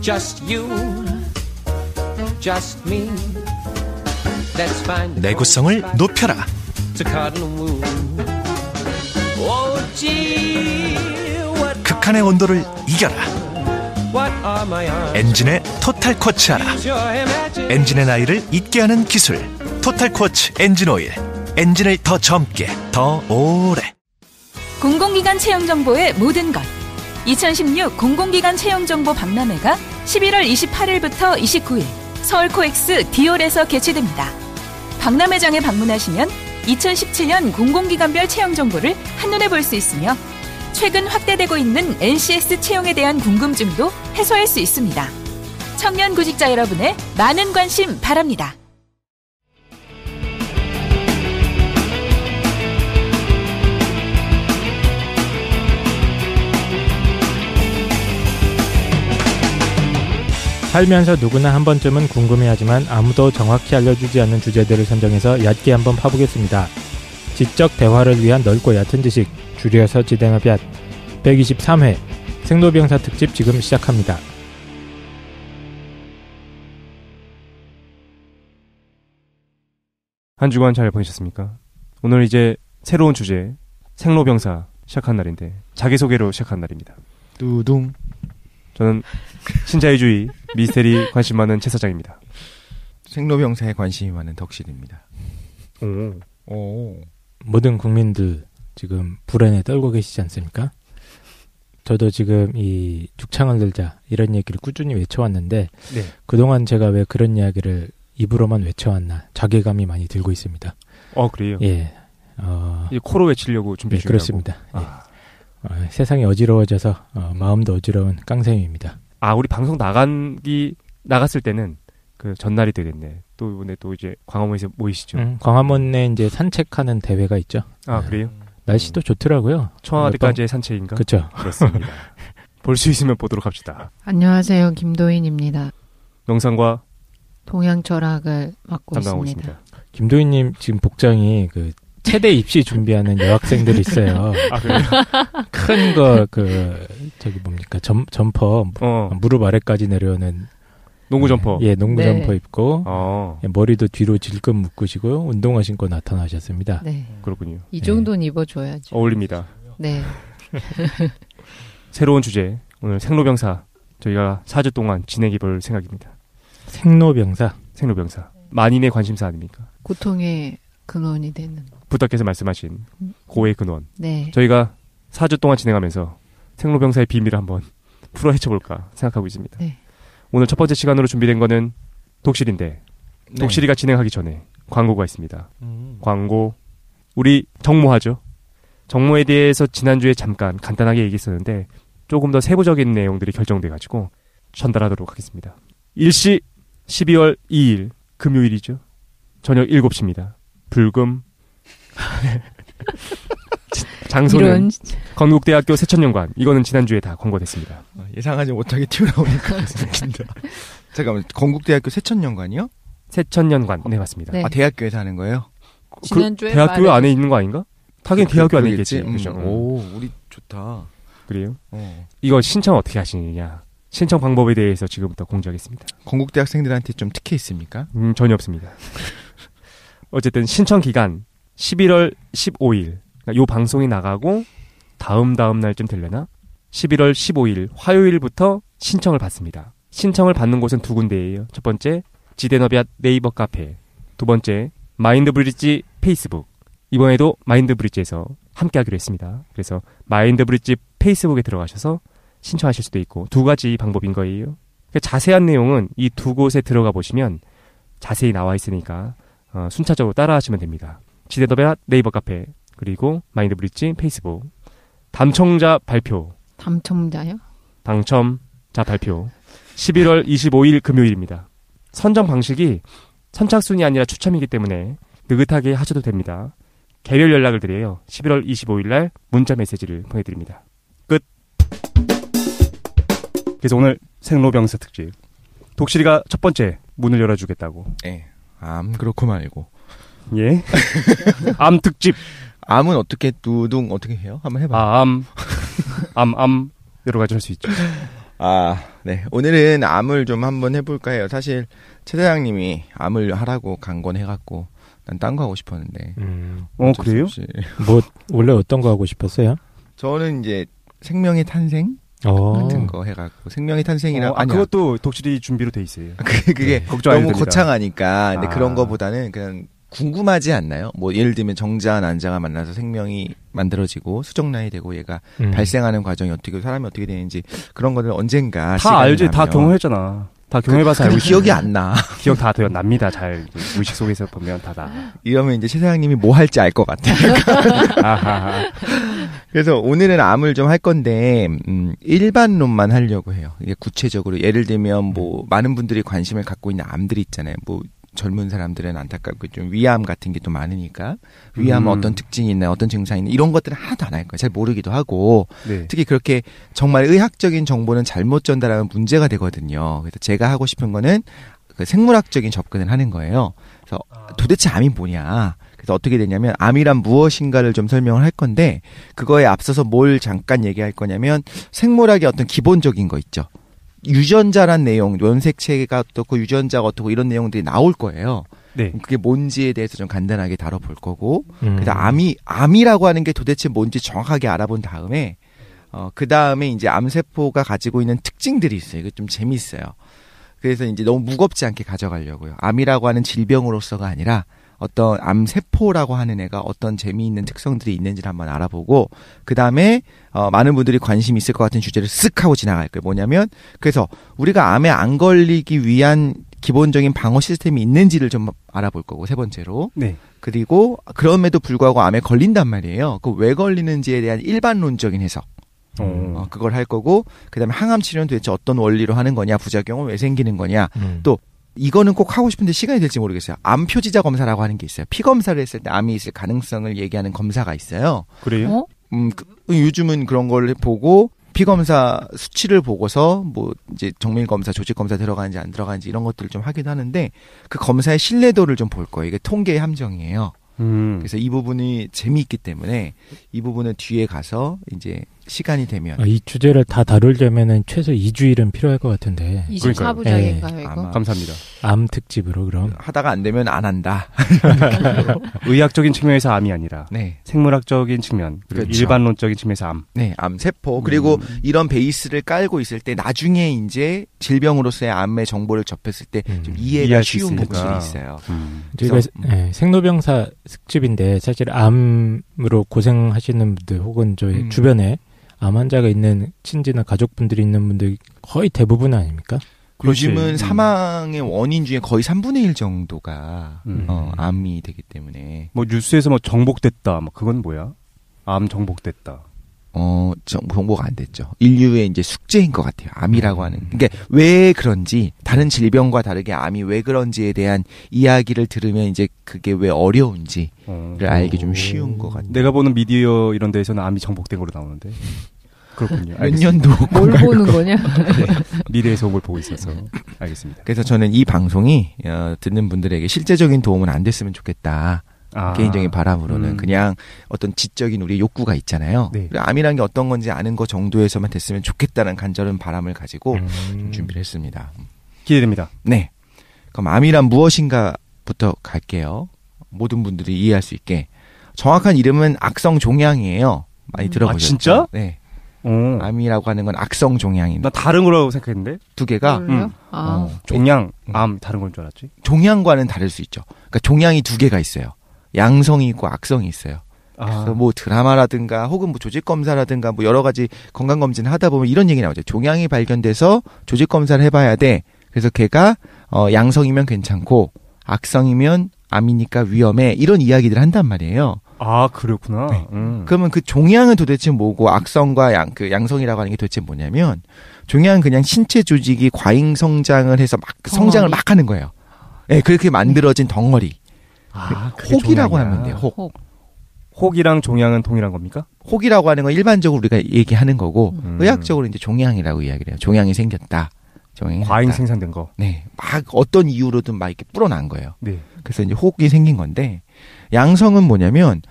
Just you, just me. Let's find the 내구성을 높여라. to cotton wool. Oh, gee, 극한의 온도를 이겨라. what are my arms? 엔진의 토탈 쿼츠하라. Your imagine. 엔진의 나이를 잊게 하는 기술. 토탈 쿼츠 엔진 오일. 엔진을 더 젊게, 더 오래. 공공기관 채용정보의 모든 것. 2016 공공기관 채용정보 박람회가 11월 28일부터 29일 서울 코엑스 디올에서 개최됩니다. 박람회장에 방문하시면 2017년 공공기관별 채용정보를 한눈에 볼 수 있으며 최근 확대되고 있는 NCS 채용에 대한 궁금증도 해소할 수 있습니다. 청년 구직자 여러분의 많은 관심 바랍니다. 살면서 누구나 한 번쯤은 궁금해하지만 아무도 정확히 알려주지 않는 주제들을 선정해서 얕게 한번 파보겠습니다. 지적 대화를 위한 넓고 얕은 지식, 줄여서 지대너비앗 123회 생로병사 특집 지금 시작합니다. 한 주간 잘 보내셨습니까? 오늘 이제 새로운 주제 생로병사 시작한 날인데 자기소개로 시작한 날입니다. 뚜둥. 저는 신자유주의 미스테리 관심 많은 최 사장입니다. 생로병사에 관심이 많은 덕실입니다. 오. 모든 국민들 지금 불안에 떨고 계시지 않습니까? 저도 지금 이 죽창을 들자 이런 얘기를 꾸준히 외쳐왔는데 네. 그동안 제가 왜 그런 이야기를 입으로만 외쳐왔나 자괴감이 많이 들고 있습니다. 그래요? 예. 이제 코로 외치려고 준비 네, 중이라고. 그렇습니다. 예. 세상이 어지러워져서 마음도 어지러운 깡생입니다. 우리 방송 나갔을 때는 그 전날이 되겠네. 또 이번에 또 이제 광화문에서 모이시죠. 광화문에 이제 산책하는 대회가 있죠. 그래요? 날씨도 좋더라고요. 청와대까지의 산책인가? 그렇죠. 그렇습니다. 볼 수 있으면 보도록 합시다. 안녕하세요. 김도인입니다. 명상과 동양철학을 맡고 담당하고 있습니다. 있습니다. 김도희님 지금 복장이 그 체대 입시 준비하는 여학생들이 있어요. 그래요? 큰 거 저기 뭡니까 점퍼 무릎 아래까지 내려오는 농구 점퍼. 예, 농구 네. 점퍼 입고 머리도 뒤로 질끈 묶으시고 운동화 신고 나타나셨습니다. 네. 그렇군요. 이 정도는 입어줘야죠. 어울립니다. 네. 새로운 주제 오늘 생로병사 저희가 4주 동안 진행해볼 생각입니다. 생로병사. 만인의 관심사 아닙니까? 고통의 근원이 되는. 부탁해서 말씀하신 고의 근원. 네. 저희가 4주 동안 진행하면서 생로병사의 비밀을 한번 풀어 헤쳐볼까 생각하고 있습니다. 네. 오늘 첫 번째 시간으로 준비된 거는 독실인데 네. 독실이가 진행하기 전에 광고가 있습니다. 광고. 우리 정모하죠. 정모에 대해서 지난주에 잠깐 간단하게 얘기했었는데 조금 더 세부적인 내용들이 결정돼가지고 전달하도록 하겠습니다. 일시 12월 2일 금요일이죠. 저녁 7시입니다. 불금. 장소는 건국대학교 세천년관. 이거는 지난주에 다 광고됐습니다. 예상하지 못하게 튀어나오니까 웃긴다. 잠깐만, 건국대학교 세천년관이요? 세천년관. 네, 맞습니다. 네. 대학교에서 하는 거예요? 지난주에 대학교 안에 있는 거 아닌가? 하긴 대학교 안에 있겠지. 그렇죠. 오, 우리 좋다. 그래요? 이거 신청 어떻게 하시느냐? 신청 방법에 대해서 지금부터 공지하겠습니다. 건국대 학생들한테 좀 특혜 있습니까? 전혀 없습니다. 어쨌든 신청 기간 11월 15일. 요 방송이 나가고 다음 날쯤 되려나? 11월 15일 화요일부터 신청을 받습니다. 신청을 받는 곳은 두 군데예요. 첫 번째 지대너비앗 네이버 카페, 두 번째 마인드브릿지 페이스북. 이번에도 마인드브릿지에서 함께하기로 했습니다. 그래서 마인드브릿지 페이스북에 들어가셔서 신청하실 수도 있고 두 가지 방법인 거예요. 자세한 내용은 이 두 곳에 들어가 보시면 자세히 나와 있으니까 순차적으로 따라하시면 됩니다. 지대너비앗 네이버 카페 그리고 마인드브릿지 페이스북. 당첨자 발표. 당첨자요? 당첨자 발표 11월 25일 금요일입니다. 선정 방식이 선착순이 아니라 추첨이기 때문에 느긋하게 하셔도 됩니다. 개별 연락을 드려요. 11월 25일 날 문자 메시지를 보내드립니다. 끝. 그래서 오늘 생로병사 특집 독실이가 첫 번째 문을 열어주겠다고. 네. 그렇고 말고. 예. 암 특집. 암은 어떻게 두둥 어떻게 해요? 한번 해봐. 암 여러 가지 할 수 있죠. 네. 오늘은 암을 좀 한번 해볼까 해요. 사실 최 사장님이 암을 하라고 강권해갖고 난 딴 거 하고 싶었는데. 그래요? 뭐 원래 어떤 거 하고 싶었어요? 저는 이제 생명의 탄생 같은 거 해갖고 생명의 탄생이라 그것도 독실이 준비로 돼 있어요. 그게 걱정 안 너무 해도 됩니다. 거창하니까 근데 그런 거보다는 그냥 궁금하지 않나요? 뭐 예를 들면 정자와 난자가 만나서 생명이 만들어지고 수정란이 되고 얘가 발생하는 과정이 어떻게 사람이 어떻게 되는지 그런 거를 언젠가 다 알지. 다 경험했잖아. 다 경험해봐서 알고 기억이 안 나. 기억 다 납니다. 잘 의식 속에서 보면 다 나. 이러면 이제 최 사장님이 뭐 할지 알 것 같아요. 그래서 오늘은 암을 좀 할 건데 일반론만 하려고 해요. 이게 구체적으로 예를 들면 뭐 많은 분들이 관심을 갖고 있는 암들이 있잖아요. 뭐 젊은 사람들은 안타깝고 좀 위암 같은 게 또 많으니까 위암은 어떤 특징이 있나 어떤 증상이 있나 이런 것들은 하나도 안 할 거예요. 잘 모르기도 하고 네. 특히 그렇게 정말 의학적인 정보는 잘못 전달하면 문제가 되거든요. 그래서 제가 하고 싶은 거는 그 생물학적인 접근을 하는 거예요. 그래서 도대체 암이 뭐냐. 그래서 어떻게 되냐면 암이란 무엇인가를 좀 설명을 할 건데 그거에 앞서서 뭘 잠깐 얘기할 거냐면 생물학의 어떤 기본적인 거 있죠. 유전자란 내용, 원색체가 어떻고 유전자가 어떻고 이런 내용들이 나올 거예요. 네. 그게 뭔지에 대해서 좀 간단하게 다뤄볼 거고, 그래서 암이라고 하는 게 도대체 뭔지 정확하게 알아본 다음에, 그 다음에 이제 암세포가 가지고 있는 특징들이 있어요. 이거 좀 재밌어요. 그래서 이제 너무 무겁지 않게 가져가려고요. 암이라고 하는 질병으로서가 아니라 어떤 암세포라고 하는 애가 어떤 재미있는 특성들이 있는지를 한번 알아보고 그 다음에 많은 분들이 관심 있을 것 같은 주제를 쓱 하고 지나갈 거예요. 뭐냐면 그래서 우리가 암에 안 걸리기 위한 기본적인 방어 시스템이 있는지를 좀 알아볼 거고 세 번째로 네. 그리고 그럼에도 불구하고 암에 걸린단 말이에요. 그 왜 걸리는지에 대한 일반론적인 해석 그걸 할 거고 그다음에 항암 치료는 도대체 어떤 원리로 하는 거냐 부작용은 왜 생기는 거냐 또 이거는 꼭 하고 싶은데 시간이 될지 모르겠어요. 암 표지자 검사라고 하는 게 있어요. 피 검사를 했을 때 암이 있을 가능성을 얘기하는 검사가 있어요. 그래요? 요즘은 그런 걸 보고 피 검사 수치를 보고서 뭐 이제 정밀 검사, 조직 검사 들어가는지 안 들어가는지 이런 것들을 좀 하기도 하는데 그 검사의 신뢰도를 좀 볼 거예요. 이게 통계의 함정이에요. 그래서 이 부분이 재미있기 때문에 이 부분은 뒤에 가서 이제 시간이 되면 이 주제를 다 다루려면은 최소 2주일은 필요할 것 같은데 24부작인가요 이거? 아마. 감사합니다. 암 특집으로 그럼 하다가 안 되면 안 한다. 의학적인 측면에서 암이 아니라 네. 생물학적인 측면 그리고 그렇죠. 일반론적인 측면에서 암. 네, 암세포. 그리고 이런 베이스를 깔고 있을 때 나중에 이제 질병으로서의 암의 정보를 접했을 때 좀 이해가 이해할 수 쉬운 있으니까. 부분들이 있어요. 저희가 그래서, 생로병사 특집인데 사실 암으로 고생하시는 분들 혹은 저희 주변에 암 환자가 있는 친지나 가족분들이 있는 분들 거의 대부분 아닙니까? 요즘은 사망의 원인 중에 거의 3분의 1 정도가 암이 되기 때문에 뭐 뉴스에서 뭐 정복됐다. 뭐 그건 뭐야? 암 정복됐다. 정보가 안 됐죠. 인류의 이제 숙제인 것 같아요. 암이라고 하는. 그러니까 왜 그런지 다른 질병과 다르게 암이 왜 그런지에 대한 이야기를 들으면 이제 그게 왜 어려운지를 알기 좀 쉬운 것 같아요. 내가 보는 미디어 이런 데에서는 암이 정복된 걸로 나오는데. 그렇군요. 몇 년도 뭘 보는 거냐? 미래에서 뭘 보고 있어서 알겠습니다. 그래서 저는 이 방송이 듣는 분들에게 실제적인 도움은 안 됐으면 좋겠다. 개인적인 바람으로는 그냥 어떤 지적인 우리의 욕구가 있잖아요. 네. 암이라는 게 어떤 건지 아는 거 정도에서만 됐으면 좋겠다는 간절한 바람을 가지고 좀 준비를 했습니다. 기대됩니다. 네. 그럼 암이란 무엇인가부터 갈게요. 모든 분들이 이해할 수 있게. 정확한 이름은 악성 종양이에요. 많이 들어보셨죠? 진짜? 네. 암이라고 하는 건 악성 종양입니다. 나 다른 거라고 생각했는데. 두 개가 종양, 암 다른 건 줄 알았지? 종양과는 다를 수 있죠. 그러니까 종양이 두 개가 있어요. 양성이 있고 악성이 있어요. 그래서 뭐 드라마라든가 혹은 뭐 조직 검사라든가 뭐 여러 가지 건강 검진을 하다 보면 이런 얘기 나오죠. 종양이 발견돼서 조직 검사를 해봐야 돼. 그래서 걔가 양성이면 괜찮고 악성이면 암이니까 위험해. 이런 이야기들을 한단 말이에요. 아, 그렇구나. 네. 그러면 그 종양은 도대체 뭐고 악성과 양성이라고 하는 게 도대체 뭐냐면 종양은 그냥 신체 조직이 과잉 성장을 해서 막 성장을 막 하는 거예요. 네, 그렇게 만들어진 덩어리. 혹이라고 하면 돼요. 혹이랑 종양은 동일한 겁니까? 혹이라고 하는 건 일반적으로 우리가 얘기하는 거고 의학적으로 이제 종양이라고 이야기를 해요. 종양이 생겼다. 종양이 과잉 났다. 생산된 거. 네, 막 어떤 이유로든 막 이렇게 불어난 거예요. 네. 그래서 이제 혹이 생긴 건데 양성은 뭐냐면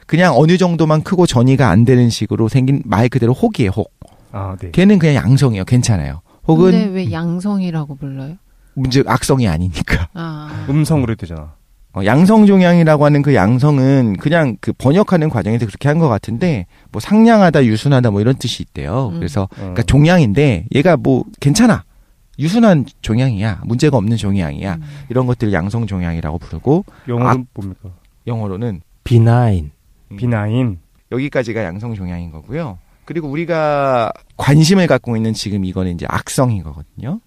그냥 어느 정도만 크고 전이가 안 되는 식으로 생긴 말 그대로 혹이에요. 혹. 네. 걔는 그냥 양성이에요. 괜찮아요. 혹은 근데 왜 양성이라고 불러요? 문제 악성이 아니니까. 아. 음성으로 되잖아. 양성종양이라고 하는 그 양성은 그냥 그 번역하는 과정에서 그렇게 한 것 같은데 뭐 상냥하다, 유순하다 뭐 이런 뜻이 있대요. 그래서 그러니까 종양인데 얘가 뭐 괜찮아. 유순한 종양이야. 문제가 없는 종양이야. 이런 것들을 양성종양이라고 부르고 영어는 뭡니까? 영어로는 비나인. 비나인. 여기까지가 양성종양인 거고요. 그리고 우리가 관심을 갖고 있는 지금 이거는 이제 악성인 거거든요.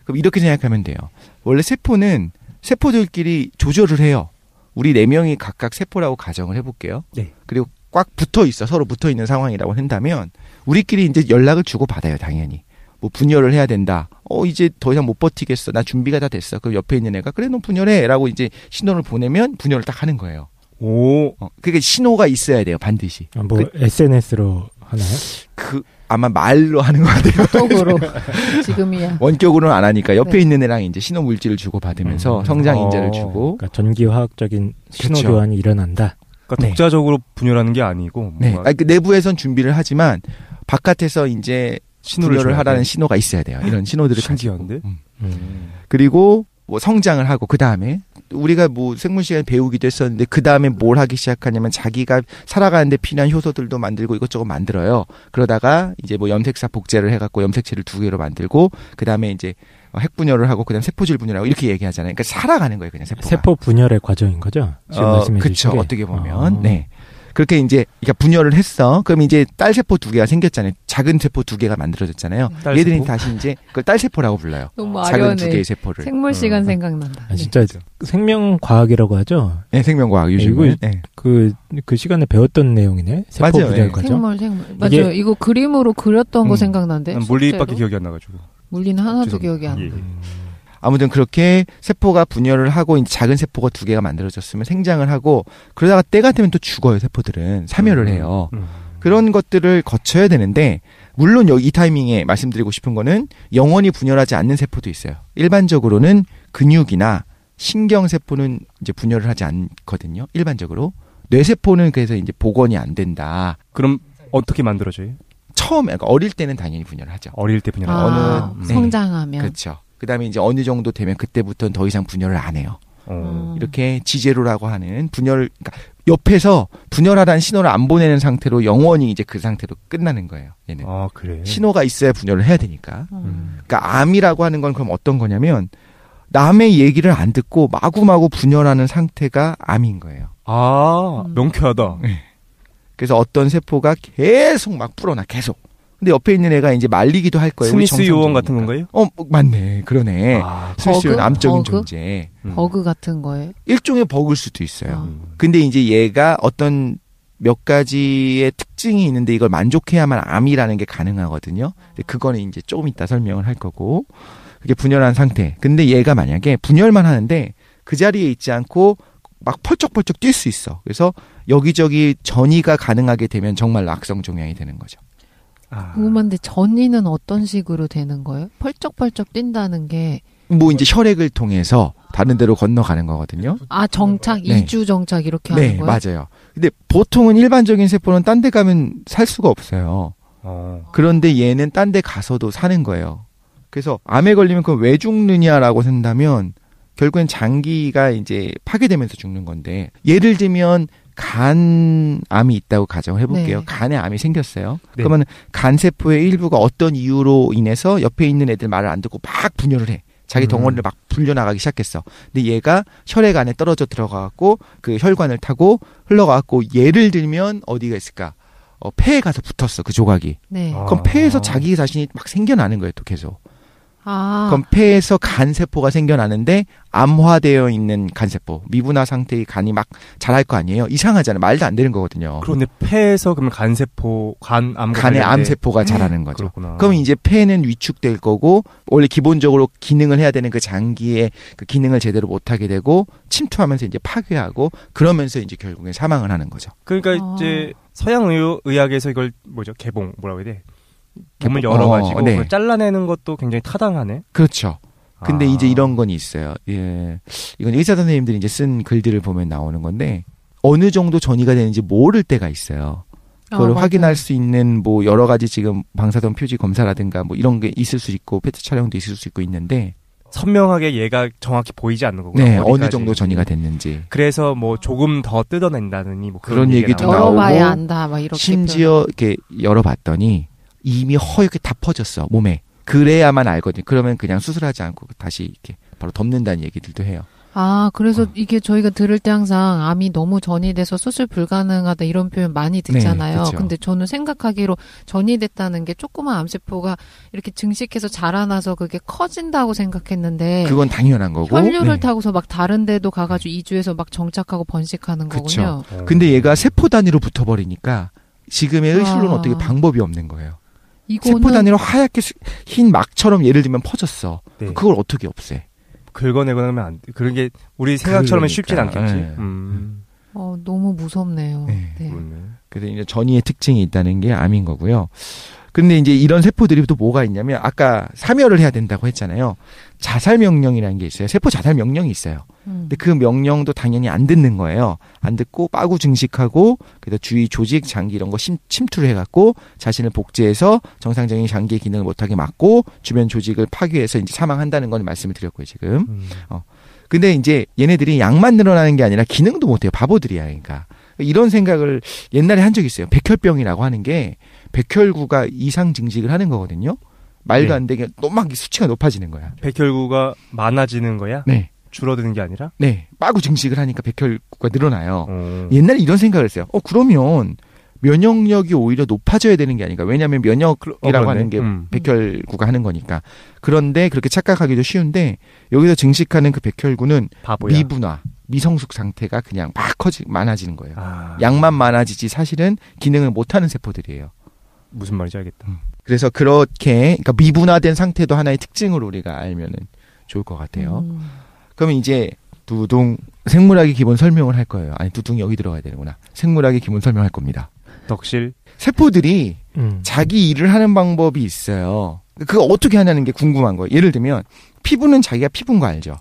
그럼 이렇게 생각하면 돼요. 원래 세포는 세포들끼리 조절을 해요. 우리 4명이 각각 세포라고 가정을 해볼게요. 네. 그리고 꽉 붙어 있어. 서로 붙어 있는 상황이라고 한다면 우리끼리 이제 연락을 주고 받아요. 당연히. 뭐 분열을 해야 된다. 이제 더 이상 못 버티겠어. 나 준비가 다 됐어. 그럼 옆에 있는 애가 그래 너 분열해 라고 이제 신호를 보내면 분열을 딱 하는 거예요. 오. 그게 신호가 있어야 돼요. 반드시. 뭐 SNS로 하나요? 아마 말로 하는 것 같아요. 톡으로 지금이야. 원격으로는 안 하니까 옆에 네. 있는 애랑 이제 신호 물질을 주고 받으면서 성장 인자를 주고. 그러니까 전기화학적인 신호 그쵸. 교환이 일어난다. 그러니까 네. 독자적으로 분열하는 게 아니고 네. 뭔가 그 내부에선 준비를 하지만 바깥에서 이제 신호를 분열을 줘야 하라는 돼. 신호가 있어야 돼요. 이런 신호들을 신기한데? 가지고. 그리고 뭐 성장을 하고 그 다음에 우리가 뭐 생물 시간에 배우기도 했었는데 그 다음에 뭘 하기 시작하냐면 자기가 살아가는데 필요한 효소들도 만들고 이것저것 만들어요. 그러다가 이제 뭐 염색사 복제를 해갖고 염색체를 2개로 만들고 그 다음에 이제 핵분열을 하고 그 다음 세포질 분열하고 이렇게 얘기하잖아요. 그러니까 살아가는 거예요, 그냥 세포가. 세포 분열의 과정인 거죠? 지금 말씀해 그쵸. 주신 게. 어떻게 보면. 네. 그렇게 이제 그러니까 분열을 했어. 그럼 이제 딸 세포 2개가 생겼잖아요. 작은 세포 2개가 만들어졌잖아요. 딸 얘들이 세포? 다시 이제 그걸 딸 세포라고 불러요. 너무 작은 아련해. 2개의 세포를. 생물 시간 생각난다. 아, 진짜 생명과학이라고 하죠? 네, 생명과학 요즘은. 이거 네. 그 시간에 배웠던 내용이네. 세포 맞아요. 분열 네. 과정. 생물. 맞아요. 이거 그림으로 그렸던 거 생각난데. 난 물리밖에 숙제로? 기억이 안 나가지고. 물리는 하나도 죄송합니다. 기억이 안 예. 나. 아무튼 그렇게 세포가 분열을 하고 이제 작은 세포가 2개가 만들어졌으면 생장을 하고 그러다가 때가 되면 또 죽어요. 세포들은 사멸을 해요. 그런 것들을 거쳐야 되는데 물론 여기 이 타이밍에 말씀드리고 싶은 거는 영원히 분열하지 않는 세포도 있어요. 일반적으로는 근육이나 신경 세포는 이제 분열을 하지 않거든요. 일반적으로 뇌세포는 그래서 이제 복원이 안 된다. 그럼 어떻게 만들어져요? 처음에 그러니까 어릴 때는 당연히 분열을 하죠. 어릴 때 분열하는 아, 어느- 성장하면. 그렇죠. 그다음에 이제 어느 정도 되면 그때부터는 더 이상 분열을 안 해요. 이렇게 지제로라고 하는 분열, 그러니까 옆에서 분열하라는 신호를 안 보내는 상태로 영원히 이제 그 상태로 끝나는 거예요. 얘는 아, 그래. 신호가 있어야 분열을 해야 되니까. 그러니까 암이라고 하는 건 그럼 어떤 거냐면 남의 얘기를 안 듣고 마구마구 분열하는 상태가 암인 거예요. 아, 명쾌하다. 그래서 어떤 세포가 계속 막 불어나 계속. 근데 옆에 있는 애가 이제 말리기도 할 거예요. 우리 스미스 요원 같은 정상적이니까. 건가요? 맞네. 그러네. 아, 스미스 요원 버그? 암적인 버그? 존재. 버그 같은 거예요. 일종의 버그일 수도 있어요. 아. 근데 이제 얘가 어떤 몇 가지의 특징이 있는데 이걸 만족해야만 암이라는 게 가능하거든요. 근데 그거는 이제 조금 이따 설명을 할 거고. 그게 분열한 상태. 근데 얘가 만약에 분열만 하는데 그 자리에 있지 않고 막 펄쩍펄쩍 뛸 수 있어. 그래서 여기저기 전이가 가능하게 되면 정말 악성 종양이 되는 거죠. 궁금한데 전이는 어떤 식으로 되는 거예요? 펄쩍펄쩍 뛴다는 게 뭐 이제 혈액을 통해서 다른 데로 건너가는 거거든요. 정착, 네. 이주 정착 이렇게 네, 하는 거예요? 맞아요. 근데 보통은 일반적인 세포는 딴 데 가면 살 수가 없어요. 그런데 얘는 딴 데 가서도 사는 거예요. 그래서 암에 걸리면 그럼 왜 죽느냐라고 한다면 결국엔 장기가 이제 파괴되면서 죽는 건데 예를 들면 간암이 있다고 가정을 해볼게요. 네. 간에 암이 생겼어요. 네. 그러면 간세포의 일부가 어떤 이유로 인해서 옆에 있는 애들 말을 안 듣고 막 분열을 해. 자기 덩어리를 막 불려나가기 시작했어. 근데 얘가 혈액 안에 떨어져 들어가갖고 그 혈관을 타고 흘러가갖고 예를 들면 어디가 있을까? 폐에 가서 붙었어. 그 조각이. 네. 그럼 폐에서 자기 자신이 막 생겨나는 거예요. 또 계속. 아, 그럼 폐에서 간세포가 생겨나는데 암화되어 있는 간세포, 미분화 상태의 간이 막 자랄 거 아니에요. 이상하잖아요. 말도 안 되는 거거든요. 그런데 폐에서 그러면 간세포, 간암 간에 암세포가 자라는 거죠. 그렇구나. 그럼 이제 폐는 위축될 거고 원래 기본적으로 기능을 해야 되는 그 장기의 그 기능을 제대로 못 하게 되고 침투하면서 이제 파괴하고 그러면서 이제 결국엔 사망을 하는 거죠. 그러니까 이제 서양 의학에서 이걸 개봉 뭐라고 해야 돼? 몸을 열어가지고 네. 그걸 잘라내는 것도 굉장히 타당하네. 그렇죠. 근데 아. 이제 이런 건 있어요. 예. 이건 의사 선생님들이 이제 쓴 글들을 보면 나오는 건데 어느 정도 전이가 되는지 모를 때가 있어요. 그걸 맞아요. 확인할 수 있는 뭐 여러 가지 지금 방사선 표지 검사라든가 뭐 이런 게 있을 수 있고 페트 촬영도 있을 수 있고 있는데 선명하게 얘가 정확히 보이지 않는 거고. 네, 어느 정도 전이가 됐는지. 그래서 뭐 조금 더 뜯어낸다느니 뭐 그런 얘기도 나오고. 열어봐야 나오고 안다. 막 이렇게. 심지어 이렇게 열어봤더니 이미 허옇게 다 퍼졌어 몸에. 그래야만 알거든요. 그러면 그냥 수술하지 않고 다시 이렇게 바로 덮는다는 얘기들도 해요. 아, 그래서 이게 저희가 들을 때 항상 암이 너무 전이돼서 수술 불가능하다 이런 표현 많이 듣잖아요. 그쵸. 근데 저는 생각하기로 전이됐다는 게 조그만 암세포가 이렇게 증식해서 자라나서 그게 커진다고 생각했는데 그건 당연한 거고. 혈류를 네. 타고서 막 다른 데도 가가지고 이주해서 막 정착하고 번식하는 그쵸. 거군요. 근데 얘가 세포 단위로 붙어버리니까 지금의 의술로는 아. 어떻게 방법이 없는 거예요. 이거는 세포 단위로 하얗게 흰 막처럼 예를 들면 퍼졌어. 네. 그걸 어떻게 없애? 긁어내거나 하면 안 돼. 그런 게 우리 생각처럼은 쉽진 그러니까. 않겠지. 네. 너무 무섭네요. 네. 네. 그렇네. 그래서 이제 전이의 특징이 있다는 게 암인 거고요. 근데 이제 이런 세포들이 또 뭐가 있냐면 아까 사멸을 해야 된다고 했잖아요. 자살 명령이라는 게 있어요. 세포 자살 명령이 있어요. 근데 그 명령도 당연히 안 듣는 거예요. 안 듣고 빠구 증식하고 그래서 주위 조직, 장기 이런 거 침투를 해갖고 자신을 복제해서 정상적인 장기의 기능을 못하게 막고 주변 조직을 파괴해서 이제 사망한다는 건 말씀을 드렸고요 지금. 근데 이제 얘네들이 양만 늘어나는 게 아니라 기능도 못해요. 바보들이야. 그러니까 이런 생각을 옛날에 한 적이 있어요. 백혈병이라고 하는 게 백혈구가 이상 증식을 하는 거거든요. 말도 네. 안 되게 너무 막 수치가 높아지는 거야. 백혈구가 많아지는 거야? 네. 줄어드는 게 아니라? 네. 빠구 증식을 하니까 백혈구가 늘어나요. 어. 옛날에 이런 생각을 했어요. 그러면 면역력이 오히려 높아져야 되는 게 아닌가. 왜냐하면 면역이라고 그렇네. 하는 게 백혈구가 하는 거니까. 그런데 그렇게 착각하기도 쉬운데 여기서 증식하는 그 백혈구는 바보야. 미분화, 미성숙 상태가 그냥 막 많아지는 거예요. 아, 양만 많아지지 사실은 기능을 못하는 세포들이에요. 무슨 말인지 알겠다. 그래서 그렇게 그러니까 미분화된 상태도 하나의 특징으로 우리가 알면은 좋을 것 같아요. 그러면 이제 두둥 생물학의 기본 설명을 할 거예요. 아니 두둥 여기 들어가야 되는구나. 생물학의 기본 설명할 겁니다. 덕실. 세포들이 자기 일을 하는 방법이 있어요. 그거 어떻게 하냐는 게 궁금한 거예요. 예를 들면 피부는 자기가 피부인 거 알죠?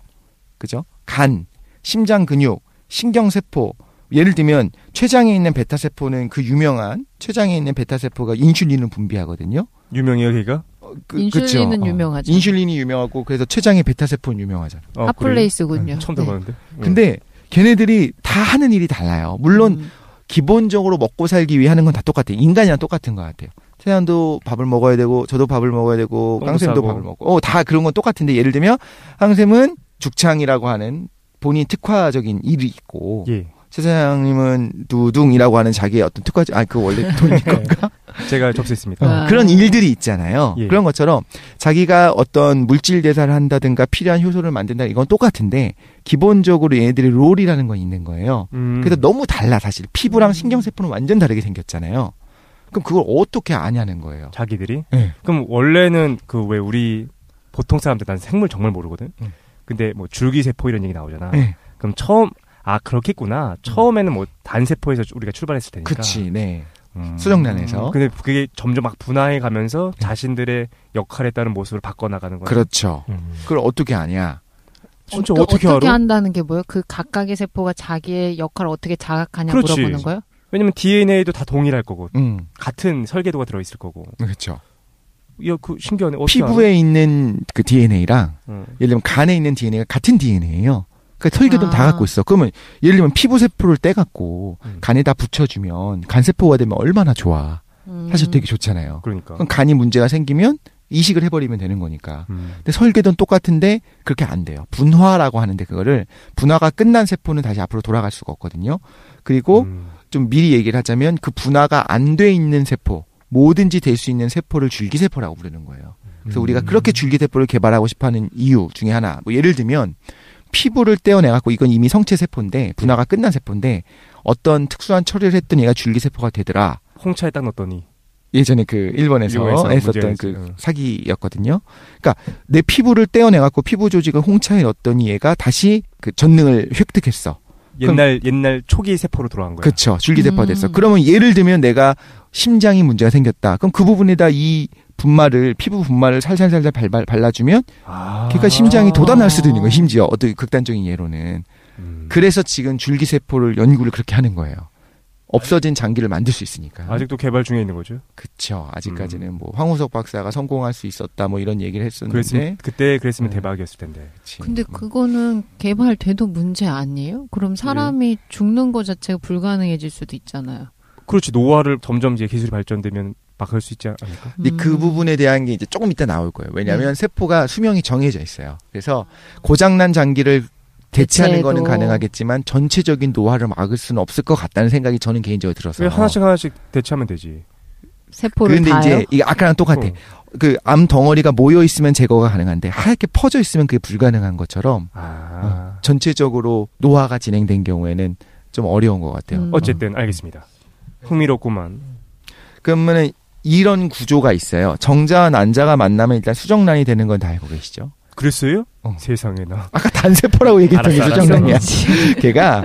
그죠? 간, 심장 근육, 신경세포. 예를 들면 췌장에 있는 베타세포는 그 유명한 췌장에 있는 베타세포가 인슐린을 분비하거든요. 유명해요, 걔가? 인슐린은 그쵸? 유명하죠. 인슐린이 유명하고 그래서 췌장의 베타세포는 유명하잖아. 핫플레이스군요. 처음 네. 들어봤는데. 근데 걔네들이 다 하는 일이 달라요. 물론 기본적으로 먹고 살기 위해 하는 건 다 똑같아요. 인간이랑 똑같은 것 같아요. 태양도 밥을 먹어야 되고 저도 밥을 먹어야 되고 똥도 깡쌤도 싸고. 밥을 먹고 다 그런 건 똑같은데 예를 들면 항쌤은 죽창이라고 하는 본인 특화적인 일이 있고 예. 최 사장님은 두둥이라고 하는 자기의 어떤 특화적 그거 원래 돈인 건가? 제가 접수했습니다. 아. 그런 일들이 있잖아요. 예. 그런 것처럼 자기가 어떤 물질 대사를 한다든가 필요한 효소를 만든다 이건 똑같은데 기본적으로 얘네들이 롤이라는 건 있는 거예요. 그래서 너무 달라 사실. 피부랑 신경세포는 완전 다르게 생겼잖아요. 그럼 그걸 어떻게 아냐는 거예요. 자기들이? 네. 그럼 원래는 그 왜 우리 보통 사람들 난 생물 정말 모르거든. 근데 뭐 줄기세포 이런 얘기 나오잖아. 네. 그럼 처음 그렇겠구나. 처음에는 뭐 단세포에서 우리가 출발했을 테니까. 그치, 네. 수정란에서. 근데 그게 점점 막 분화해 가면서 자신들의 역할에 따른 모습을 바꿔나가는 거야. 그렇죠. 그걸 어떻게 아냐? 진짜 어떻게 알아? 한다는 게 뭐예요? 그 각각의 세포가 자기의 역할을 어떻게 자각하냐 그렇지. 물어보는 거예요? 왜냐면 DNA도 다 동일할 거고 음, 같은 설계도가 들어있을 거고. 그렇죠. 야, 그 신기하네. 어떻게 피부에 있는 그 DNA랑 알아? 예를 들면 간에 있는 DNA가 같은 DNA예요. 그러니까 설계도는 다 아. 갖고 있어. 그러면 예를 들면 피부 세포를 떼갖고 간에다 붙여주면 간 세포가 되면 얼마나 좋아. 사실 되게 좋잖아요. 그러니까. 그럼 간이 문제가 생기면 이식을 해버리면 되는 거니까. 근데 설계도는 똑같은데 그렇게 안 돼요. 분화라고 하는데 그거를 분화가 끝난 세포는 다시 앞으로 돌아갈 수가 없거든요. 그리고 좀 미리 얘기를 하자면 그 분화가 안 돼 있는 세포, 뭐든지 될 수 있는 세포를 줄기세포라고 부르는 거예요. 그래서 우리가 그렇게 줄기세포를 개발하고 싶어하는 이유 중에 하나, 뭐 예를 들면 피부를 떼어내갖고 이건 이미 성체세포인데 분화가 끝난 세포인데 어떤 특수한 처리를 했더니 얘가 줄기세포가 되더라. 홍차에 딱 넣었더니 예전에 그 일본에서 했었던 문제였지. 그 사기였거든요. 그러니까 내 피부를 떼어내갖고 피부 조직을 홍차에 넣었더니 얘가 다시 그 전능을 획득했어. 옛날 초기 세포로 돌아간 거야. 그렇죠. 줄기세포가 됐어. 그러면 예를 들면 내가 심장이 문제가 생겼다. 그럼 그 부분에다 이 피부 분말을 살살살살 발라주면 걔가 심장이 돋아날 수도 있는 거예요. 심지어 어떤 극단적인 예로는. 그래서 지금 줄기세포를 연구를 그렇게 하는 거예요. 없어진 장기를 만들 수 있으니까. 아직도 개발 중에 있는 거죠. 그쵸. 아직까지는 뭐 황우석 박사가 성공할 수 있었다 뭐 이런 얘기를 했었는데. 그때 그랬으면 대박이었을 텐데. 그치. 근데 그거는 개발돼도 문제 아니에요? 그럼 사람이 죽는 거 자체가 불가능해질 수도 있잖아요. 그렇지. 노화를 점점 이제 기술이 발전되면 막을 수 있지 않을까? 근데 그 부분에 대한 게 이제 조금 이따 나올 거예요. 왜냐하면 세포가 수명이 정해져 있어요. 그래서 고장난 장기를 대체하는 대체도. 거는 가능하겠지만 전체적인 노화를 막을 수는 없을 것 같다는 생각이 저는 개인적으로 들어서. 왜 하나씩 대체하면 되지. 세포를 근데 다요? 이제 이게 아까랑 똑같아. 그 암 덩어리가 모여 있으면 제거가 가능한데 하얗게 퍼져 있으면 그게 불가능한 것처럼 전체적으로 노화가 진행된 경우에는 좀 어려운 것 같아요. 어쨌든 알겠습니다. 흥미롭구만. 그러면은 이런 구조가 있어요. 정자와 난자가 만나면 일단 수정란이 되는 건 다 알고 계시죠? 그랬어요? 세상에나. 아까 단세포라고 얘기했던 게 알았어. 수정란이야. 걔가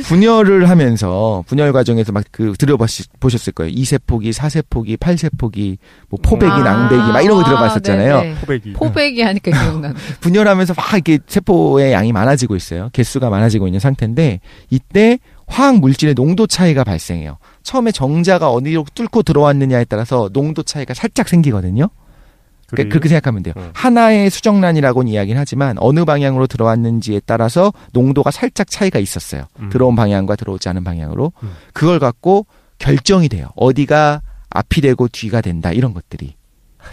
분열을 하면서 분열 과정에서 막 그 들어보셨을 거예요. 2세포기, 4세포기, 8세포기, 뭐 포배기, 낭배기 막 이런 거 들어봤었잖아요. 네네. 포배기. 포배기 하니까 기억나네. 분열하면서 막 이렇게 세포의 양이 많아지고 있어요. 개수가 많아지고 있는 상태인데 이때 화학 물질의 농도 차이가 발생해요. 처음에 정자가 어디로 뚫고 들어왔느냐에 따라서 농도 차이가 살짝 생기거든요. 그러니까 그렇게 생각하면 돼요. 하나의 수정란이라고는 이야기는 하지만 어느 방향으로 들어왔는지에 따라서 농도가 살짝 차이가 있었어요. 들어온 방향과 들어오지 않은 방향으로. 그걸 갖고 결정이 돼요. 어디가 앞이 되고 뒤가 된다 이런 것들이.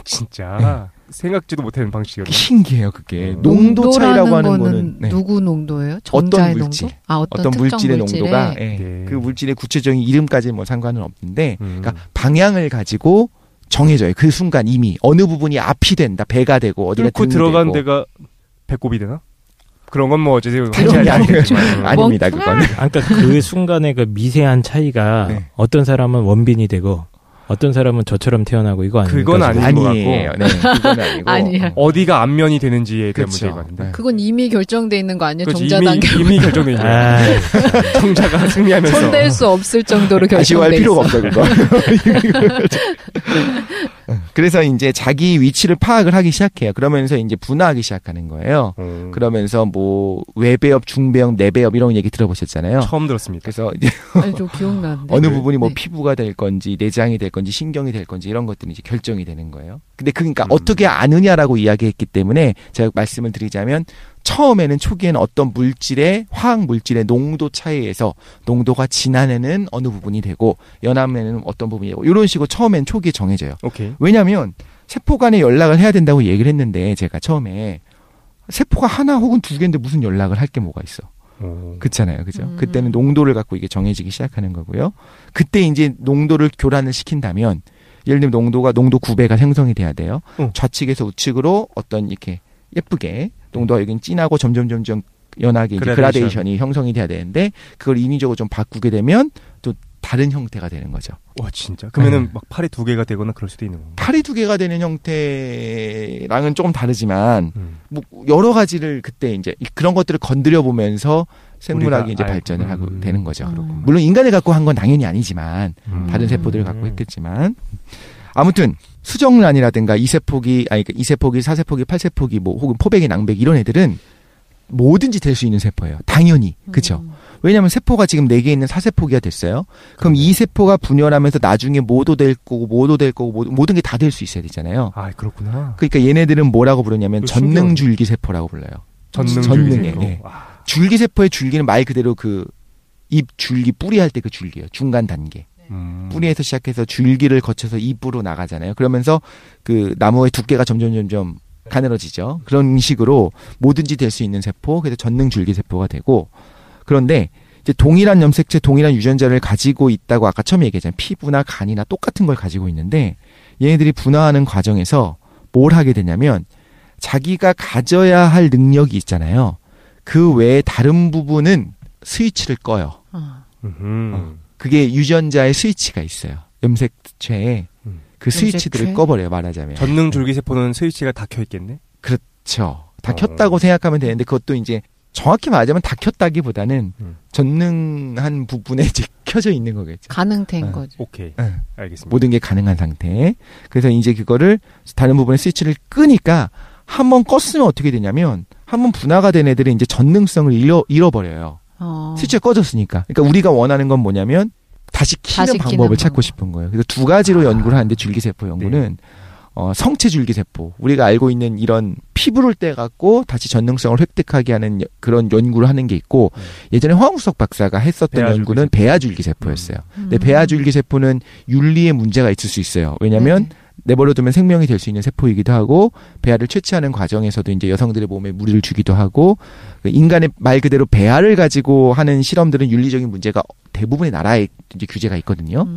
진짜 생각지도 못하는 방식이었네. 신기해요 그게. 농도 차이라고 하는 거는 누구 농도예요? 어떤 정자의 물질. 농도? 아, 어떤 물질의 농도가 그 물질의 구체적인 이름까지 뭐 상관은 없는데 그러니까 방향을 가지고 정해져요. 그 순간 이미 어느 부분이 앞이 된다, 배가 되고 어디가 뚫고 등이 들어간 되고. 데가 배꼽이 되나? 그런 건 뭐 어쨌든 그런 게 아니에요. 아니지만. 아닙니다. 그거는. 그러니까 그 순간에 그 미세한 차이가 네. 어떤 사람은 원빈이 되고 어떤 사람은 저처럼 태어나고 이거 아닙니까? 그건 아닌 것 아니에요. 같고. 네, 그건 아니고. 아니야. 어디가 앞면이 되는지에 대한 그렇죠. 문제인 것 같은데. 네. 그건 이미 결정돼 있는 거 아니에요? 그렇지, 정자 단계. 이미 결정돼 있는 거야. 정자가 승리하면서. 손댈 수 없을 정도로 아쉬워할 결정돼 필요가 있어. 없어 그거. 그래서 이제 자기 위치를 파악을 하기 시작해요. 그러면서 이제 분화하기 시작하는 거예요. 그러면서 뭐 외배엽, 중배엽, 내배엽 이런 얘기 들어보셨잖아요. 처음 들었습니다. 그래서 이제 아니, 좀 기억나는데. 어느 부분이 뭐 네. 피부가 될 건지 내장이 될 건지 신경이 될 건지 이런 것들이 이제 결정이 되는 거예요. 근데 그러니까 어떻게 아느냐라고 이야기했기 때문에 제가 말씀을 드리자면 처음에는 초기에는 어떤 물질의 화학 물질의 농도 차이에서 농도가 진한 애는 어느 부분이 되고 연한 애는 어떤 부분이 되고 이런 식으로 처음엔 초기에 정해져요. 오케이. 왜냐하면 세포 간에 연락을 해야 된다고 얘기를 했는데 제가 처음에 세포가 하나 혹은 두 개인데 무슨 연락을 할 게 뭐가 있어. 그렇잖아요. 그죠? 그때는 농도를 갖고 이게 정해지기 시작하는 거고요. 그때 이제 농도를 교란을 시킨다면 예를 들면 농도 9배가 생성이 돼야 돼요. 좌측에서 우측으로 어떤 이렇게 예쁘게 농도가 여긴 진하고 점점 연하게 이제 그라데이션이 형성이 돼야 되는데 그걸 인위적으로 좀 바꾸게 되면 또 다른 형태가 되는 거죠. 와 진짜. 그러면은 막 팔이 두 개가 되거나 그럴 수도 있는 건가? 팔이 두 개가 되는 형태랑은 조금 다르지만 뭐 여러 가지를 그때 이제 그런 것들을 건드려 보면서 생물학이 이제 발전을 하고 되는 거죠. 물론 인간을 갖고 한 건 당연히 아니지만 다른 세포들을 갖고 했겠지만 아무튼 수정란이라든가 2세포기, 4세포기, 8세포기 뭐 혹은 포배기, 낭배기 이런 애들은 뭐든지 될 수 있는 세포예요. 당연히. 그렇죠? 왜냐하면 세포가 지금 4개 있는 4세포기가 됐어요. 그럼 이 세포가 분열하면서 나중에 뭐도 될 거고 모든 게 다 될 수 있어야 되잖아요. 아, 그렇구나. 그러니까 얘네들은 뭐라고 부르냐면 전능줄기세포라고 불러요. 전능줄기세포. 네. 줄기세포의 줄기는 말 그대로 그 잎 줄기 뿌리 할 때 그 줄기예요. 중간 단계. 뿌리에서 시작해서 줄기를 거쳐서 잎으로 나가잖아요. 그러면서 그 나무의 두께가 점점 가늘어지죠. 그런 식으로 뭐든지 될 수 있는 세포, 그래서 전능줄기세포가 되고 그런데 이제 동일한 염색체, 동일한 유전자를 가지고 있다고 아까 처음에 얘기했잖아요. 피부나 간이나 똑같은 걸 가지고 있는데 얘네들이 분화하는 과정에서 뭘 하게 되냐면 자기가 가져야 할 능력이 있잖아요. 그 외에 다른 부분은 스위치를 꺼요. 그게 유전자의 스위치가 있어요. 염색체에 그 스위치들을 꺼버려요. 말하자면. 전능줄기세포는 스위치가 다 켜있겠네? 그렇죠. 다 켰다고 생각하면 되는데 그것도 이제 정확히 말하자면 다 켰다기보다는 전능한 부분에 이제 켜져 있는 거겠죠. 가능된 거죠. 오케이. 알겠습니다. 모든 게 가능한 상태. 그래서 이제 그거를 다른 부분의 스위치를 끄니까 한번 껐으면 어떻게 되냐면 한번 분화가 된 애들은 이제 전능성을 잃어버려요. 스위치가 꺼졌으니까. 그러니까 우리가 원하는 건 뭐냐면 다시 키는 다시 방법을 키는 찾고 방법. 싶은 거예요. 그래서 두 가지로 연구를 하는데 줄기세포 연구는 성체 줄기세포, 우리가 알고 있는 이런 피부를 떼갖고 다시 전능성을 획득하게 하는 그런 연구를 하는 게 있고, 예전에 황우석 박사가 했었던 배아 연구는 줄기세포. 배아 줄기세포였어요. 근데 배아 줄기세포는 윤리에 문제가 있을 수 있어요. 왜냐하면 내버려두면 생명이 될 수 있는 세포이기도 하고, 배아를 채취하는 과정에서도 이제 여성들의 몸에 무리를 주기도 하고, 인간의 말 그대로 배아를 가지고 하는 실험들은 윤리적인 문제가 대부분의 나라에 이제 규제가 있거든요.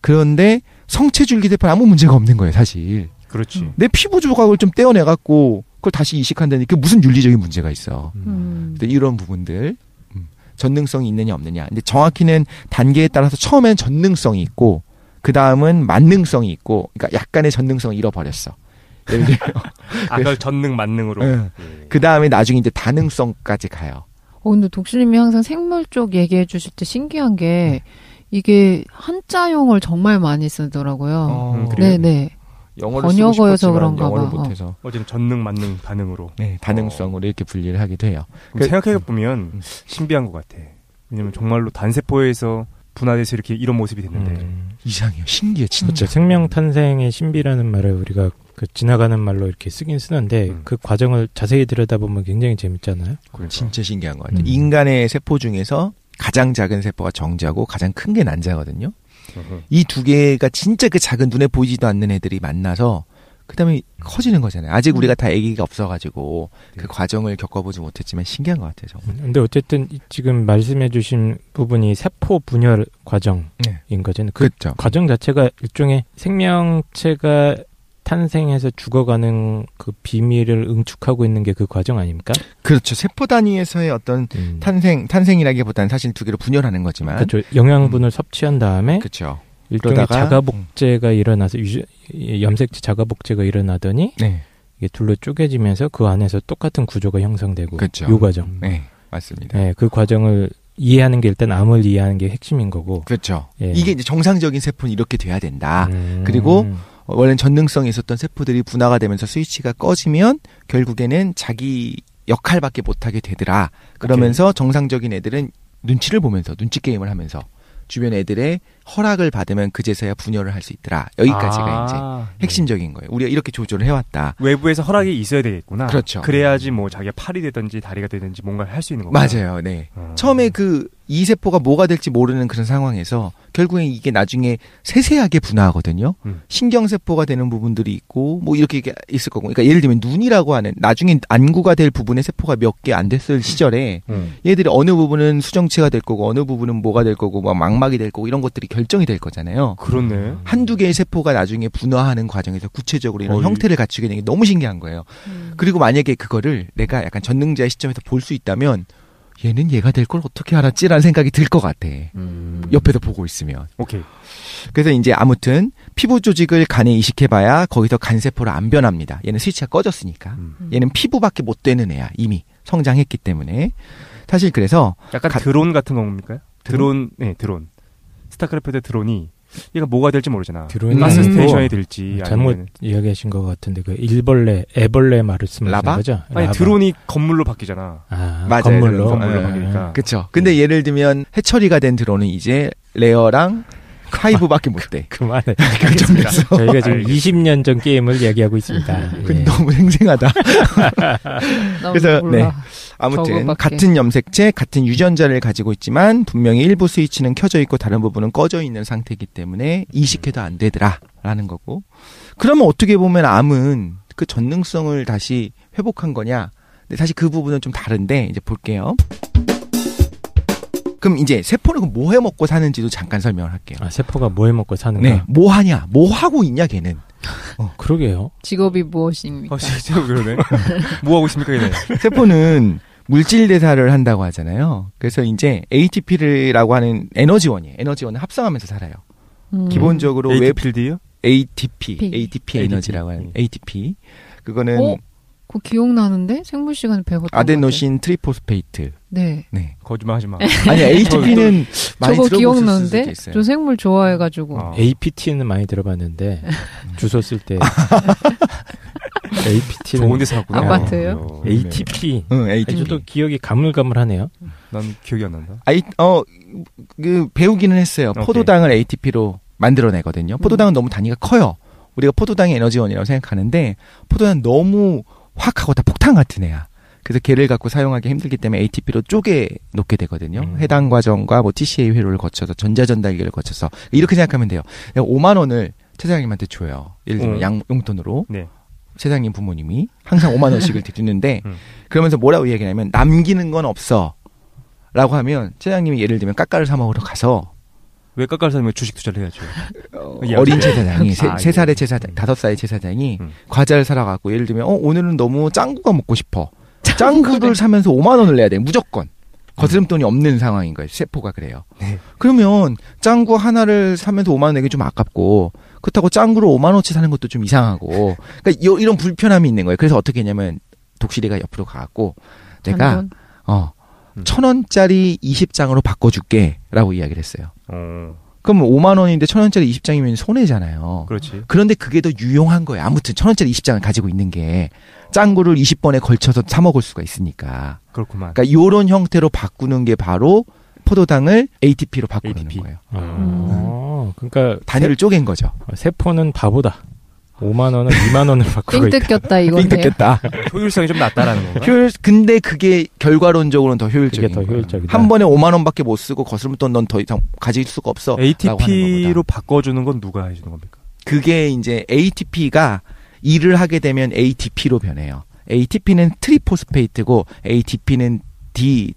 그런데 성체 줄기세포는 아무 문제가 없는 거예요, 사실. 그렇지. 내 피부 조각을 좀 떼어내갖고 그걸 다시 이식한다니 그게 무슨 윤리적인 문제가 있어. 근데 이런 부분들 전능성이 있느냐 없느냐. 근데 정확히는 단계에 따라서 처음엔 전능성이 있고 그 다음은 만능성이 있고, 그러니까 약간의 전능성을 잃어버렸어. 예를 들면 아까 전능 만능으로. 그 다음에 나중에 이제 다능성까지 가요. 근데 독실님이 항상 생물 쪽 얘기해 주실 때 신기한 게 이게 한자용어를 정말 많이 쓰더라고요. 그래요? 네네. 영어를 번역어여서 쓰고 싶었지만 그런가 영어를 봐. 못해서 어쨌든 전능 만능 다능으로. 네, 다능성으로 이렇게 분리를 하기도 해요. 생각해보면 신비한 것 같아. 왜냐면 정말로 단세포에서 분화돼서 이렇게 이런 모습이 됐는데. 이상해요. 신기해 진짜. 그렇죠. 생명 탄생의 신비라는 말을 우리가 그 지나가는 말로 이렇게 쓰긴 쓰는데 그 과정을 자세히 들여다보면 굉장히 재밌잖아요. 그러니까. 진짜 신기한 것 같아요. 인간의 세포 중에서 가장 작은 세포가 정자고 가장 큰 게 난자거든요. 이 두 개가 진짜 그 작은 눈에 보이지도 않는 애들이 만나서 그다음에 커지는 거잖아요. 아직 우리가 다 아기가 없어가지고 그 과정을 겪어보지 못했지만 신기한 것 같아요. 정말. 근데 어쨌든 지금 말씀해주신 부분이 세포 분열 과정인 거잖아요. 그 그렇죠. 과정 자체가 일종의 생명체가 탄생해서 죽어가는 그 비밀을 응축하고 있는 게 그 과정 아닙니까? 그렇죠. 세포 단위에서의 어떤 탄생이라기보다는 사실 두 개로 분열하는 거지만. 그렇죠. 영양분을 섭취한 다음에 그렇죠. 일종의 그러다가, 자가복제가 일어나서 염색체 자가복제가 일어나더니 이게 둘로 쪼개지면서 그 안에서 똑같은 구조가 형성되고 그렇죠. 이 과정. 네, 맞습니다. 네, 그 과정을 이해하는 게 일단 암을 이해하는 게 핵심인 거고. 그렇죠. 예. 이게 이제 정상적인 세포는 이렇게 돼야 된다. 그리고 원래는 전능성이 있었던 세포들이 분화가 되면서 스위치가 꺼지면 결국에는 자기 역할밖에 못하게 되더라. 그러면서 정상적인 애들은 눈치를 보면서 눈치 게임을 하면서 주변 애들의 허락을 받으면 그제서야 분열을 할 수 있더라. 여기까지가 이제 핵심적인 거예요. 우리가 이렇게 조절을 해왔다. 외부에서 허락이 있어야 되겠구나. 그렇죠. 그래야지 뭐 자기가 팔이 되든지 다리가 되든지 뭔가를 할 수 있는 거구나. 맞아요. 네. 처음에 이 세포가 뭐가 될지 모르는 그런 상황에서 결국엔 이게 나중에 세세하게 분화하거든요. 신경세포가 되는 부분들이 있고 뭐 이렇게 있을 거고. 그러니까 예를 들면 눈이라고 하는 나중에 안구가 될 부분의 세포가 몇 개 안 됐을 시절에 얘들이 어느 부분은 수정체가 될 거고 어느 부분은 뭐가 될 거고 막 망막이 될 거고 이런 것들이 결정이 될 거잖아요. 그렇네. 한두 개의 세포가 나중에 분화하는 과정에서 구체적으로 이런 형태를 갖추게 되는 게 너무 신기한 거예요. 그리고 만약에 그거를 내가 약간 전능자의 시점에서 볼 수 있다면 얘는 얘가 될 걸 어떻게 알았지라는 생각이 들 것 같아. 옆에서 보고 있으면. 오케이. 그래서 이제 아무튼 피부 조직을 간에 이식해봐야 거기서 간세포로 안 변합니다. 얘는 스위치가 꺼졌으니까. 얘는 피부밖에 못 되는 애야. 이미 성장했기 때문에. 사실 그래서 약간 드론 같은 겁니까? 드론. 스타크래프트 드론이 얘가 뭐가 될지 모르잖아. 가스 스테이션이 될지. 잘못 아니면... 이야기하신 것 같은데 그 애벌레 말을 쓰는 거죠? 아니 라바. 드론이 건물로 바뀌잖아. 맞아요. 건물로 바뀌니까. 그렇죠. 근데 예를 들면 해처리가 된 드론은 이제 레어랑 하이브밖에 못 돼. 그만해. 결정됐어. 저희가 지금 20년 전 게임을 이야기하고 있습니다. 근데 너무 생생하다. 그래서 몰라. 네. 아무튼 저거밖에. 같은 염색체, 같은 유전자를 가지고 있지만 분명히 일부 스위치는 켜져 있고 다른 부분은 꺼져 있는 상태이기 때문에 이식해도 안 되더라라는 거고. 그러면 어떻게 보면 암은 그 전능성을 다시 회복한 거냐? 근데 사실 그 부분은 좀 다른데 이제 볼게요. 그럼 이제 세포는 뭐 해 먹고 사는지도 잠깐 설명을 할게요. 세포가 뭐 해 먹고 사는가? 네, 뭐 하냐, 뭐 하고 있냐 걔는. 그러게요. 직업이 무엇입니까? 진짜 그러네. 뭐 하고 있습니까, 얘네? 세포는 물질 대사를 한다고 하잖아요. 그래서 이제 ATP라고 하는 에너지원이에요. 에너지원을 합성하면서 살아요. 기본적으로 ATP요? ATP 에너지라고 하는 ATP. 그거는 그거 기억나는데? 생물 시간에 배웠던 아데노신 트리포스페이트. 네. 거짓말하지 마. 아니 ATP는 많이 저거 들어보셨을 수도 기억나는데? 있어요. 저 생물 좋아해가지고. APT는 많이 들어봤는데 주소 쓸 때 APT는 좋은 데 살았구나. 아파트요? ATP. 응, ATP. 저도 기억이 가물가물하네요. 난 기억이 안 난다. 배우기는 했어요. 오케이. 포도당을 ATP로 만들어내거든요. 포도당은 너무 단위가 커요. 우리가 포도당이 에너지원이라고 생각하는데 포도당은 너무 확 하고 다 폭탄 같은 애야. 그래서 걔를 갖고 사용하기 힘들기 때문에 ATP로 쪼개 놓게 되거든요. 해당 과정과 뭐 TCA 회로를 거쳐서 전자전달기를 거쳐서 이렇게 생각하면 돼요. 5만 원을 최사장님한테 줘요. 예를 들면 용돈으로. 네. 최사장님 부모님이 항상 5만 원씩을 드리는데 그러면서 뭐라고 이야기하냐면 남기는 건 없어 라고 하면 최사장님이 예를 들면 까까를 사 먹으러 가서 왜 깎아를 사면 주식 투자를 해야죠. 어린 제사장이 아, 3살의 제사장, 5살의 제사장이 과자를 사러 가고 예를 들면 오늘은 너무 짱구가 먹고 싶어. 짱구를 사면서 5만 원을 내야 돼. 무조건. 거스름돈이 없는 상황인 거예요. 세포가 그래요. 네. 그러면 짱구 하나를 사면서 5만 원 내기 좀 아깝고 그렇다고 짱구를 5만 원어치 사는 것도 좀 이상하고 그러니까 이런 불편함이 있는 거예요. 그래서 어떻게 했냐면 독실이가 옆으로 가갖고 내가 1,000원짜리 20장으로 바꿔줄게 라고 이야기를 했어요. 그럼 5만 원인데 1,000원짜리 20장이면 손해잖아요. 그렇지. 그런데 그게 더 유용한 거예요. 아무튼 1,000원짜리 20장을 가지고 있는 게 짱구를 20번에 걸쳐서 사 먹을 수가 있으니까. 그렇구만. 그러니까 이런 형태로 바꾸는 게 바로 포도당을 ATP로 바꾸는 ATP. 거예요. 그러니까 단위를 쪼갠 거죠. 세포는 바보다. 5만 원을 2만 원을 바꾸고 삥 있다. 뜯겼다 이거네요. 삥 뜯겼다. 효율성이 좀 낮다라는 건가? 근데 그게 결과론적으로는 더 효율적인 그게 더 거예요. 효율적이다. 한 번에 5만 원밖에 못 쓰고 거스름돈 넌 더 이상 가질 수가 없어. ATP로 바꿔주는 건 누가 해주는 겁니까? 그게 이제 ATP가 일을 하게 되면 ATP로 변해요. ATP는 트리포스페이트고 ATP는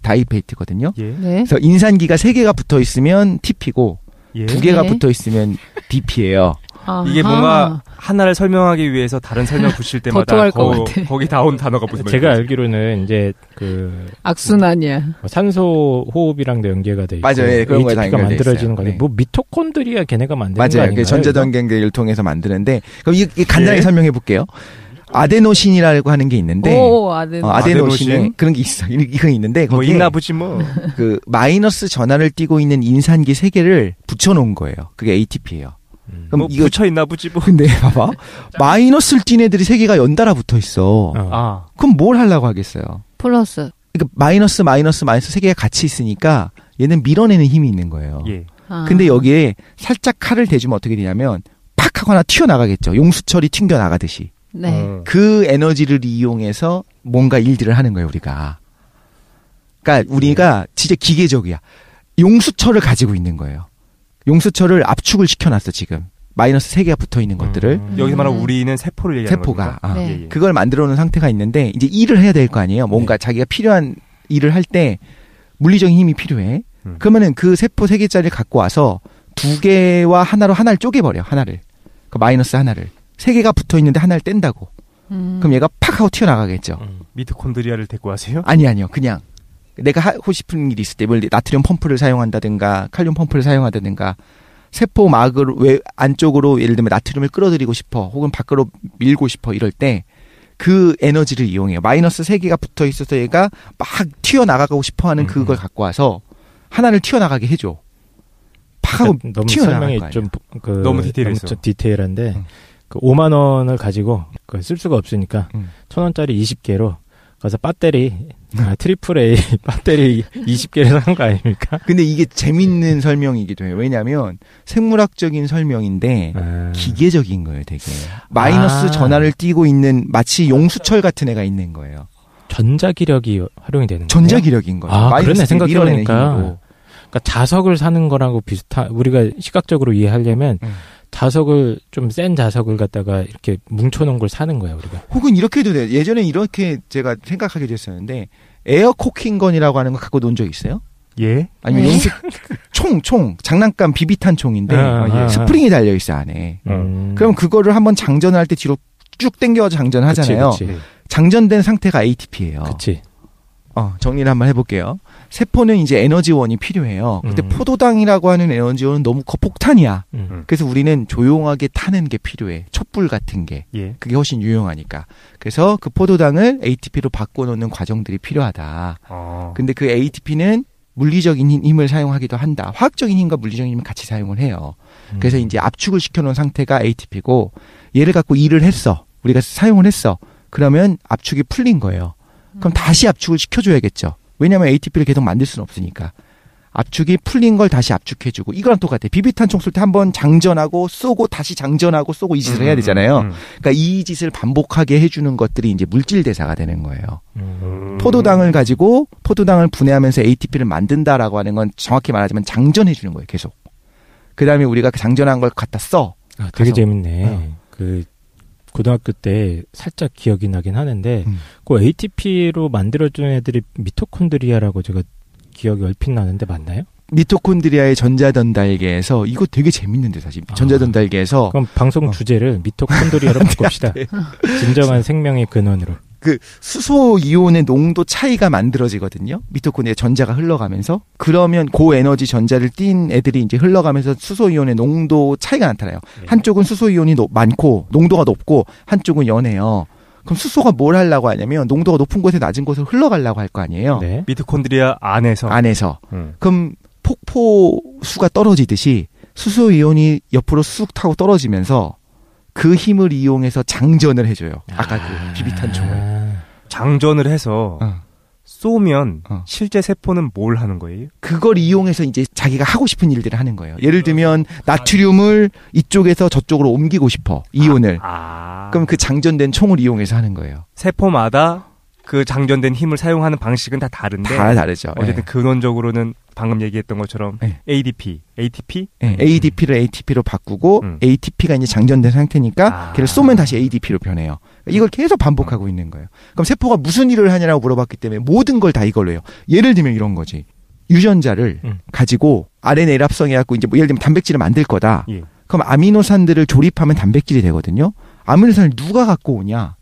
다이페이트거든요. 예. 네. 그래서 인산기가 3개가 붙어 있으면 TP고 예. 2개가 네. 붙어 있으면 DP예요. 이게 뭔가 하나를 설명하기 위해서 다른 설명 붙일 때마다 도토할 것 같아. 거기 나온 단어가 무슨 제가 말이지? 알기로는 이제 그 악순환이야. 산소 호흡이랑도 연계가 돼 있고 맞아요. 예, 그런 거에 다 ATP가 연결돼 만들어지는 있어요. 거예요. 네. 뭐 미토콘드리아 걔네가 만드는 거 맞아요. 아닌가요? 전자전갱들을 통해서 만드는데 그럼 이게 간단하게 예. 설명해 볼게요. 아데노신이라고 하는 게 있는데 아데노신에 아데노신? 그런 게 있어. 이거 있는데 뭐 거기에 있나 보지 뭐. 그 마이너스 전하를 띠고 있는 인산기 3개를 붙여 놓은 거예요. 그게 ATP예요. 그럼 뭐 이거 붙여 있나 보지 뭐. 근데 봐봐. 마이너스를 띈 애들이 3개가 연달아 붙어 있어. 아, 그럼 뭘 하려고 하겠어요? 플러스. 그러니까 마이너스 3개가 같이 있으니까 얘는 밀어내는 힘이 있는 거예요. 예. 근데 여기에 살짝 칼을 대주면 어떻게 되냐면 팍 하고 하나 튀어나가겠죠. 용수철이 튕겨나가듯이. 네. 그 에너지를 이용해서 뭔가 일들을 하는 거예요, 우리가. 그러니까 우리가 진짜 기계적이야. 용수철을 가지고 있는 거예요. 용수철을 압축을 시켜놨어, 지금. 마이너스 3개가 붙어 있는 것들을. 여기서 말하는 우리는 세포를 얘기하는 세포가. 겁니까? 아, 네. 예, 예. 그걸 만들어 놓은 상태가 있는데, 이제 일을 해야 될 거 아니에요? 뭔가 자기가 필요한 일을 할 때 물리적인 힘이 필요해. 그러면은 그 세포 3개짜리를 갖고 와서 2개와 하나로 하나를 쪼개버려, 하나를. 그 마이너스 하나를. 3개가 붙어 있는데 하나를 뗀다고. 그럼 얘가 팍 하고 튀어나가겠죠. 미토콘드리아를 데리고 와세요? 아니요. 그냥 내가 하고 싶은 일이 있을 때, 뭐 나트륨 펌프를 사용한다든가 칼륨 펌프를 사용한다든가 세포 막을 왜 안쪽으로 예를 들면 나트륨을 끌어들이고 싶어 혹은 밖으로 밀고 싶어 이럴 때 그 에너지를 이용해요. 마이너스 3개가 붙어 있어서 얘가 막 튀어나가고 싶어 하는 그걸 갖고 와서 하나를 튀어나가게 해줘. 팍 하고 너무 튀어나갈 설명이 거 아니야. 좀 너무 디테일했어. 좀 디테일한데 그 5만 원을 가지고 쓸 수가 없으니까 1,000원짜리 20개로 가서 배터리 트리플 A 배터리 20개를 산 거 아닙니까? 근데 이게 재밌는 설명이기도 해요. 왜냐하면 생물학적인 설명인데 기계적인 거예요, 되게. 마이너스 전하를 띠고 있는 마치 용수철 같은 애가 있는 거예요. 전자기력이 활용이 되는 거예요? 전자기력인 거예요. 아, 마이너스 그러네. 생각해보니까. 밀어내는 그러니까 자석을 사는 거라고 우리가 시각적으로 이해하려면 자석을 좀 센 자석을 갖다가 이렇게 뭉쳐놓은 걸 사는 거야, 우리가. 혹은 이렇게 해도 돼요. 예전에 이렇게 제가 생각하기도 했었는데 에어코킹건이라고 하는 거 갖고 논 적 있어요? 예. 아니면 용수 총 장난감 비비탄 총인데 스프링이 달려 있어 안에. 그럼 그거를 한번 장전을 할 때 뒤로 쭉 당겨서 장전하잖아요. 그치. 장전된 상태가 ATP예요. 그치. 정리를 한번 해볼게요. 세포는 이제 에너지원이 필요해요. 근데 포도당이라고 하는 에너지원은 너무 폭탄이야. 그래서 우리는 조용하게 타는 게 필요해. 촛불 같은 게. 예. 그게 훨씬 유용하니까. 그래서 그 포도당을 ATP로 바꿔놓는 과정들이 필요하다. 근데 그 ATP는 물리적인 힘을 사용하기도 한다. 화학적인 힘과 물리적인 힘을 같이 사용을 해요. 그래서 이제 압축을 시켜놓은 상태가 ATP고 얘를 갖고 일을 했어. 우리가 사용을 했어. 그러면 압축이 풀린 거예요. 그럼 다시 압축을 시켜줘야겠죠. 왜냐하면 ATP를 계속 만들 수는 없으니까. 압축이 풀린 걸 다시 압축해주고 이거랑 똑같아. 비비탄 총 쏠 때 한번 장전하고 쏘고 다시 장전하고 쏘고 이 짓을 해야 되잖아요. 그러니까 이 짓을 반복하게 해주는 것들이 이제 물질 대사가 되는 거예요. 포도당을 가지고 포도당을 분해하면서 ATP를 만든다라고 하는 건 정확히 말하자면 장전해주는 거예요. 계속. 그 다음에 우리가 그 장전한 걸 갖다 써. 아, 되게 재밌네. 그 고등학교 때 살짝 기억이 나긴 하는데 그 ATP로 만들어주는 애들이 미토콘드리아라고 제가 기억이 얼핏 나는데 맞나요? 미토콘드리아의 전자전달계에서 이거 되게 재밌는데 사실 전자전달계에서 그럼 방송 주제를 미토콘드리아로 바꿉시다. 네. 진정한 생명의 근원으로. 그 수소 이온의 농도 차이가 만들어지거든요. 미토콘드리아 전자가 흘러가면서 그러면 고에너지 전자를 띈 애들이 이제 흘러가면서 수소 이온의 농도 차이가 나타나요. 네. 한쪽은 수소 이온이 많고 농도가 높고 한쪽은 연해요. 그럼 수소가 뭘 하려고 하냐면 농도가 높은 곳에 낮은 곳으로 흘러가려고 할 거 아니에요. 네. 미토콘드리아 안에서. 그럼 폭포수가 떨어지듯이 수소 이온이 옆으로 쑥 타고 떨어지면서 그 힘을 이용해서 장전을 해줘요. 아까 그 비비탄 총을. 장전을 해서 쏘면 실제 세포는 뭘 하는 거예요? 그걸 이용해서 이제 자기가 하고 싶은 일들을 하는 거예요. 예를 들면 나트륨을 이쪽에서 저쪽으로 옮기고 싶어. 이온을. 그럼 그 장전된 총을 이용해서 하는 거예요. 세포마다 그 장전된 힘을 사용하는 방식은 다 다른데 다 다르죠. 어쨌든 근원적으로는 방금 얘기했던 것처럼 ATP? ADP를 ATP로 바꾸고 ATP가 이제 장전된 상태니까 걔를 쏘면 다시 ADP로 변해요. 이걸 계속 반복하고 있는 거예요. 그럼 세포가 무슨 일을 하냐라고 물어봤기 때문에 모든 걸 다 이걸로 해요. 예를 들면 이런 거지. 유전자를 가지고 RNA를 합성해갖고 이제 뭐 예를 들면 단백질을 만들 거다. 예. 그럼 아미노산들을 조립하면 단백질이 되거든요. 아미노산을 누가 갖고 오냐?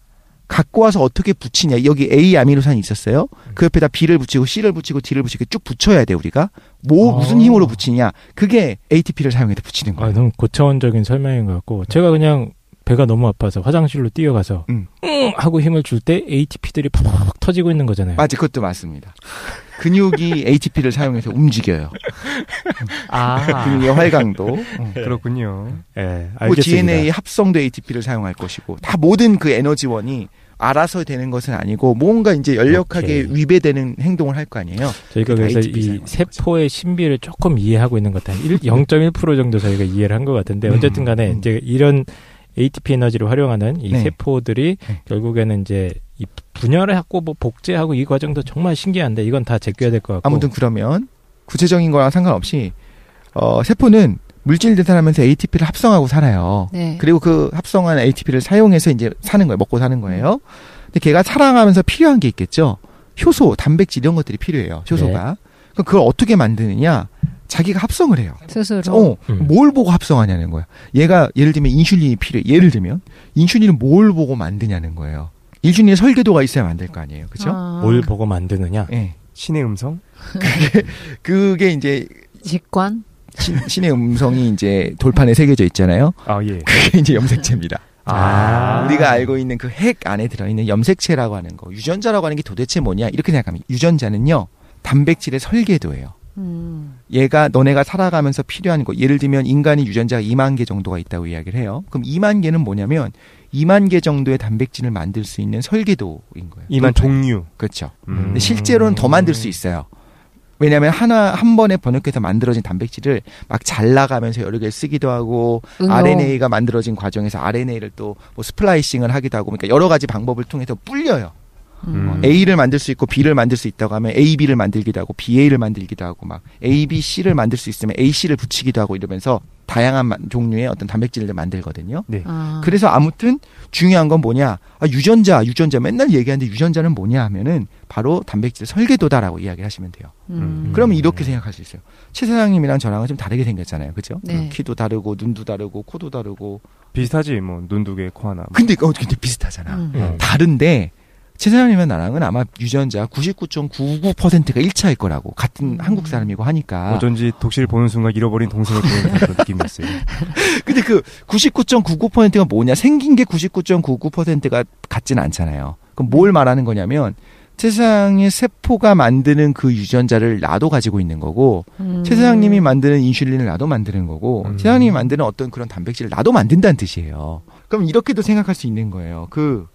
갖고 와서 어떻게 붙이냐. 여기 A 아미노산이 있었어요. 그 옆에다 B를 붙이고 C를 붙이고 D를 붙이고 쭉 붙여야 돼 우리가. 무슨 힘으로 붙이냐. 그게 ATP를 사용해서 붙이는 거예요. 너무 고차원적인 설명인 것 같고 제가 그냥 배가 너무 아파서 화장실로 뛰어가서 하고 힘을 줄 때 ATP들이 팍팍 터지고 있는 거잖아요. 맞아. 그것도 맞습니다. 근육이 ATP를 사용해서 움직여요. 근육의 활강도. 그렇군요. 네, 뭐 DNA 합성도 ATP를 사용할 것이고 다 모든 그 에너지원이 알아서 되는 것은 아니고 뭔가 이제 연력하게 위배되는 행동을 할 거 아니에요. 저희가 그래서 이 세포의 신비를 조금 이해하고 있는 것 같아요. 0.1% 정도 저희가 이해를 한 것 같은데 어쨌든 간에 이제 이런 ATP 에너지를 활용하는 이 세포들이 결국에는 이제 이 분열을 하고 뭐 복제하고 이 과정도 정말 신기한데 이건 다 제껴야 될 것 같고. 아무튼 그러면 구체적인 거랑 상관없이 세포는 물질 대사하면서 ATP를 합성하고 살아요. 네. 그리고 그 합성한 ATP를 사용해서 이제 사는 거예요. 먹고 사는 거예요. 근데 걔가 살아가면서 필요한 게 있겠죠. 효소, 단백질 이런 것들이 필요해요. 효소가. 그럼 그걸 어떻게 만드느냐? 자기가 합성을 해요. 스스로. 뭘 보고 합성하냐는 거야. 얘가 예를 들면 인슐린이 필요해. 예를 들면 인슐린은 뭘 보고 만드냐는 거예요. 인슐린의 설계도가 있어야 만들 거 아니에요. 그죠? 뭘 보고 만드느냐? 네. 신의 음성? 그게 이제 직관? 신의 음성이 이제 돌판에 새겨져 있잖아요. 예. 그게 이제 염색체입니다. 우리가 알고 있는 그 핵 안에 들어있는 염색체라고 하는 거, 유전자라고 하는 게 도대체 뭐냐? 이렇게 생각하면 유전자는요, 단백질의 설계도예요. 얘가 너네가 살아가면서 필요한 거, 예를 들면 인간이 유전자가 2만 개 정도가 있다고 이야기를 해요. 그럼 2만 개는 뭐냐면 2만 개 정도의 단백질을 만들 수 있는 설계도인 거예요. 2만 종류. 그렇죠. 근데 실제로는 더 만들 수 있어요. 왜냐하면 한 번에 번역해서 만들어진 단백질을 막 잘라가면서 여러 개 쓰기도 하고 RNA가 만들어진 과정에서 RNA를 또 뭐 스플라이싱을 하기도 하고 그러니까 여러 가지 방법을 통해서 불려요. A를 만들 수 있고 B를 만들 수 있다고 하면 AB를 만들기도 하고 BA를 만들기도 하고 막 ABC를 만들 수 있으면 AC를 붙이기도 하고 이러면서 다양한 종류의 어떤 단백질을 만들거든요. 네. 그래서 아무튼 중요한 건 뭐냐? 유전자 맨날 얘기하는데 유전자는 뭐냐 하면은 바로 단백질 설계도다라고 이야기를 하시면 돼요. 그러면 이렇게 생각할 수 있어요. 최 사장님이랑 저랑은 좀 다르게 생겼잖아요. 그죠? 네. 키도 다르고 눈도 다르고 코도 다르고 비슷하지 뭐 눈 두 개, 코 하나. 근데 비슷하잖아. 다른데 최 사장님이랑 나랑은 아마 유전자 99.99%가 1차일 거라고. 같은 한국 사람이고 하니까. 어쩐지 독실 보는 순간 잃어버린 동생을 보는 그런 느낌이었어요. 근데 그 99.99%가 뭐냐? 생긴 게 99.99%가 같진 않잖아요. 그럼 뭘 말하는 거냐면 세상의 세포가 만드는 그 유전자를 나도 가지고 있는 거고 최 사장님이 만드는 인슐린을 나도 만드는 거고 최 사장님이 만드는 어떤 그런 단백질을 나도 만든다는 뜻이에요. 그럼 이렇게도 생각할 수 있는 거예요. 그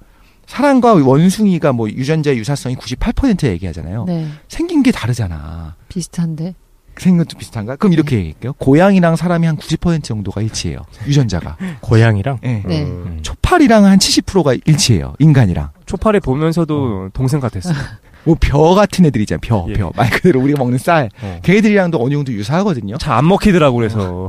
사람과 원숭이가 뭐 유전자의 유사성이 98% 얘기하잖아요. 네. 생긴 게 다르잖아. 비슷한데. 생긴 것도 비슷한가? 그럼 이렇게 얘기할게요. 고양이랑 사람이 한 90% 정도가 일치해요. 유전자가. 고양이랑? 네. 네. 초파리랑 한 70%가 일치해요. 인간이랑. 초파리 보면서도 동생 같았어. 뭐 벼 같은 애들 있잖아요. 예. 벼. 말 그대로 우리가 먹는 쌀. 걔네들이랑도 어느 정도 유사하거든요. 잘 안 먹히더라고 그래서.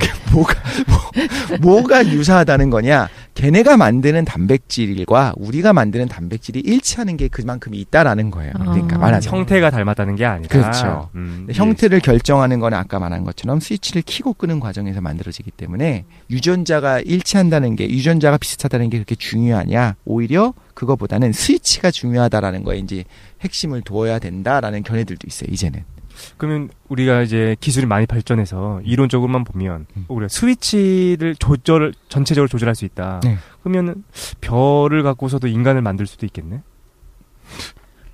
뭐가 유사하다는 거냐? 걔네가 만드는 단백질과 우리가 만드는 단백질이 일치하는 게 그만큼 있다라는 거예요. 그러니까 말하자면 형태가 닮았다는 게 아니라. 그렇죠. 형태를 결정하는 거는 아까 말한 것처럼 스위치를 켜고 끄는 과정에서 만들어지기 때문에 유전자가 일치한다는 게 유전자가 비슷하다는 게 그렇게 중요하냐? 오히려 그거보다는 스위치가 중요하다라는 거에 이제 핵심을 두어야 된다라는 견해들도 있어요. 이제는. 그러면 우리가 이제 기술이 많이 발전해서 이론적으로만 보면 우리가 스위치를 전체적으로 조절할 수 있다. 네. 그러면 별을 갖고서도 인간을 만들 수도 있겠네.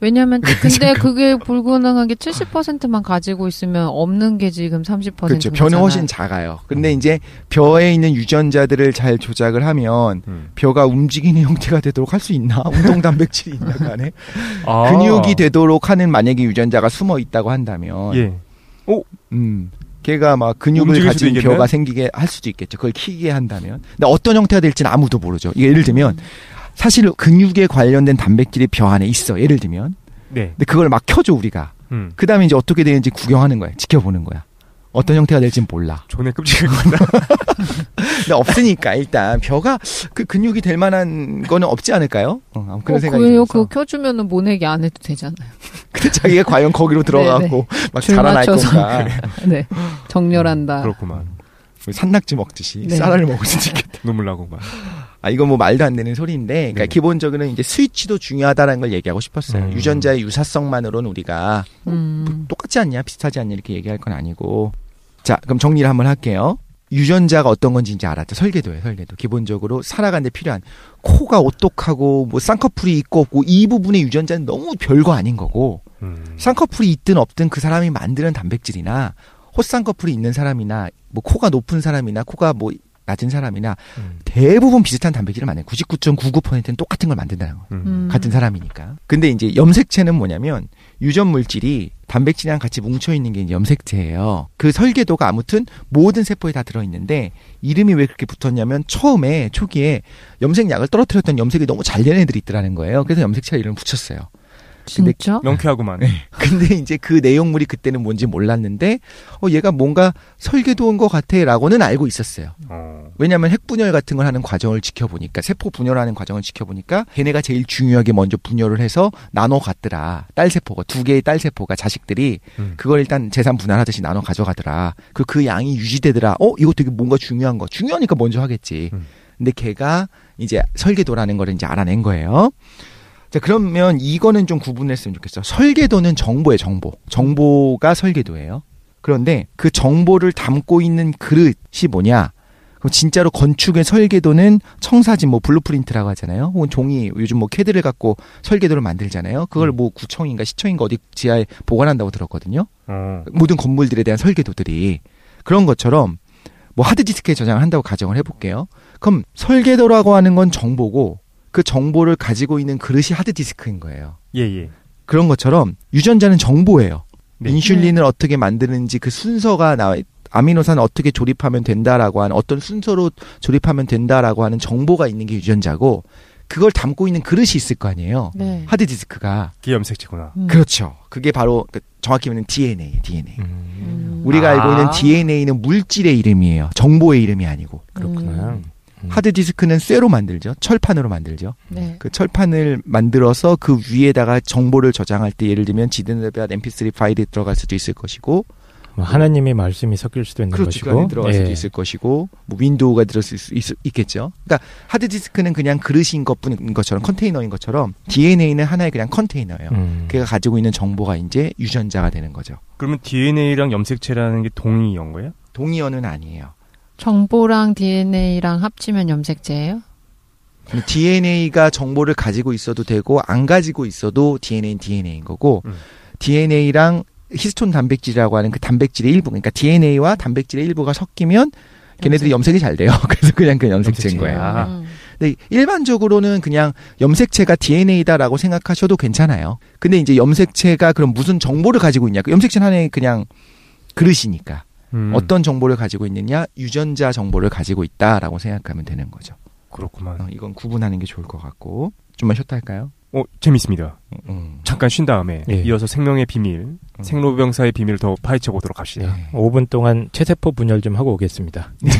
왜냐면 근데 그게 불가능한 게 70%만 가지고 있으면 없는 게 지금 30%잖아요. 그렇죠. 벼는 훨씬 작아요. 근데 이제 벼에 있는 유전자들을 잘 조작을 하면 벼가 움직이는 형태가 되도록 할 수 있나? 운동 단백질이 있나 간에 근육이 되도록 하는 만약에 유전자가 숨어 있다고 한다면 예. 걔가 막 근육을 가진 벼가 생기게 할 수도 있겠죠. 그걸 키게 한다면. 근데 어떤 형태가 될지는 아무도 모르죠. 예를 들면 사실 근육에 관련된 단백질이 벼 안에 있어. 예를 들면. 네. 근데 그걸 막 켜줘 우리가. 그 다음에 이제 어떻게 되는지 구경하는 거야. 지켜보는 거야. 어떤 형태가 될지는 몰라. 존에 끔찍하구나. 근데 없으니까 일단 벼가 그 근육이 될 만한 거는 없지 않을까요? 그런 생각이 그래요? 들어서. 그거 켜주면은 모내기 안 해도 되잖아요. 근데 자기가 과연 거기로 들어가고 막 줄 자라날 맞춰서. 건가. 네. 정렬한다. 그렇구만. 산낙지 먹듯이 네. 쌀알을 먹을 수도 있겠다. 눈물 나고 막. 이건 뭐 말도 안 되는 소리인데, 그러니까 네. 기본적으로는 이제 스위치도 중요하다라는 걸 얘기하고 싶었어요. 유전자의 유사성만으로는 우리가 뭐 똑같지 않냐, 비슷하지 않냐 이렇게 얘기할 건 아니고. 자, 그럼 정리를 한번 할게요. 유전자가 어떤 건지 이제 알았죠. 설계도예요, 설계도. 기본적으로 살아가는 데 필요한 코가 오똑하고 뭐 쌍꺼풀이 있고 없고 이 부분의 유전자는 너무 별거 아닌 거고, 쌍꺼풀이 있든 없든 그 사람이 만드는 단백질이나 헛쌍꺼풀이 있는 사람이나 뭐 코가 높은 사람이나 코가 뭐 낮은 사람이나 대부분 비슷한 단백질을 만들어요. 99.99%는 똑같은 걸 만든다는 거. 같은 사람이니까. 근데 이제 염색체는 뭐냐면 유전 물질이 단백질이랑 같이 뭉쳐있는 게 이제 염색체예요. 그 설계도가 아무튼 모든 세포에 다 들어있는데 이름이 왜 그렇게 붙었냐면 처음에 초기에 염색약을 떨어뜨렸던 염색이 너무 잘 되는 애들이 있더라는 거예요. 그래서 염색체가 이름을 붙였어요. 진짜? 명쾌하구만. 근데 이제 그 내용물이 그때는 뭔지 몰랐는데 얘가 뭔가 설계도인 것 같아라고는 알고 있었어요. 왜냐하면 핵분열 같은 걸 하는 과정을 지켜보니까 세포 분열하는 과정을 지켜보니까 걔네가 제일 중요하게 먼저 분열을 해서 나눠 갔더라. 딸세포가 2개의 딸세포가 자식들이 그걸 일단 재산 분할하듯이 나눠 가져가더라. 그 양이 유지되더라. 이거 되게 뭔가 중요한 거. 중요하니까 먼저 하겠지. 근데 걔가 이제 설계도라는 걸 이제 알아낸 거예요. 자, 그러면 이거는 좀 구분했으면 좋겠어. 설계도는 정보예요, 정보. 정보가 설계도예요. 그런데 그 정보를 담고 있는 그릇이 뭐냐? 그럼 진짜로 건축의 설계도는 청사진, 뭐 블루프린트라고 하잖아요. 혹은 종이, 요즘 뭐 캐드를 갖고 설계도를 만들잖아요. 그걸 뭐 구청인가 시청인가 어디 지하에 보관한다고 들었거든요. 모든 건물들에 대한 설계도들이. 그런 것처럼 뭐 하드디스크에 저장을 한다고 가정을 해볼게요. 그럼 설계도라고 하는 건 정보고 그 정보를 가지고 있는 그릇이 하드디스크인 거예요. 예. 그런 것처럼 유전자는 정보예요. 네. 인슐린을 어떻게 만드는지 그 순서가 아미노산을 어떻게 조립하면 된다라고 하는 어떤 순서로 조립하면 된다라고 하는 정보가 있는 게 유전자고 그걸 담고 있는 그릇이 있을 거 아니에요. 네. 하드디스크가. 그게 염색체구나. 그렇죠. 그게 바로 정확히 말하면 DNA. 우리가 알고 있는 DNA는 물질의 이름이에요. 정보의 이름이 아니고. 그렇구나. 하드디스크는 쇠로 만들죠. 철판으로 만들죠. 네. 그 철판을 만들어서 그 위에다가 정보를 저장할 때 예를 들면 지든레벨 mp3 파일이 들어갈 수도 있을 것이고 하나님의 말씀이 섞일 수도 있는 그렇죠. 것이고 들어갈 수도 있을 것이고 뭐 윈도우가 들었을 수 있겠죠. 그러니까 하드디스크는 그냥 그릇인 것뿐인 것처럼 컨테이너인 것처럼 DNA는 하나의 그냥 컨테이너예요. 걔가 가지고 있는 정보가 이제 유전자가 되는 거죠. 그러면 DNA랑 염색체라는 게 동의어인 거예요? 동의어는 아니에요. 정보랑 DNA랑 합치면 염색체예요? DNA가 정보를 가지고 있어도 되고 안 가지고 있어도 DNA는 DNA인 거고 DNA랑 히스톤 단백질이라고 하는 그 단백질의 일부, 그러니까 DNA와 단백질의 일부가 섞이면 걔네들이 염색이 잘 돼요. 그래서 그냥 그 염색체인 거예요. 근데 일반적으로는 그냥 염색체가 DNA다라고 생각하셔도 괜찮아요. 근데 이제 염색체가 그럼 무슨 정보를 가지고 있냐? 염색체는 하나의 그냥 그릇이니까 어떤 정보를 가지고 있느냐? 유전자 정보를 가지고 있다라고 생각하면 되는 거죠. 그렇구만. 이건 구분하는 게 좋을 것 같고 좀만 쉬었다 할까요? 재밌습니다. 잠깐 쉰 다음에 예. 이어서 생명의 비밀, 생로병사의 비밀을 더 파헤쳐 보도록 합시다. 네. 5분 동안 체세포 분열 좀 하고 오겠습니다. 네.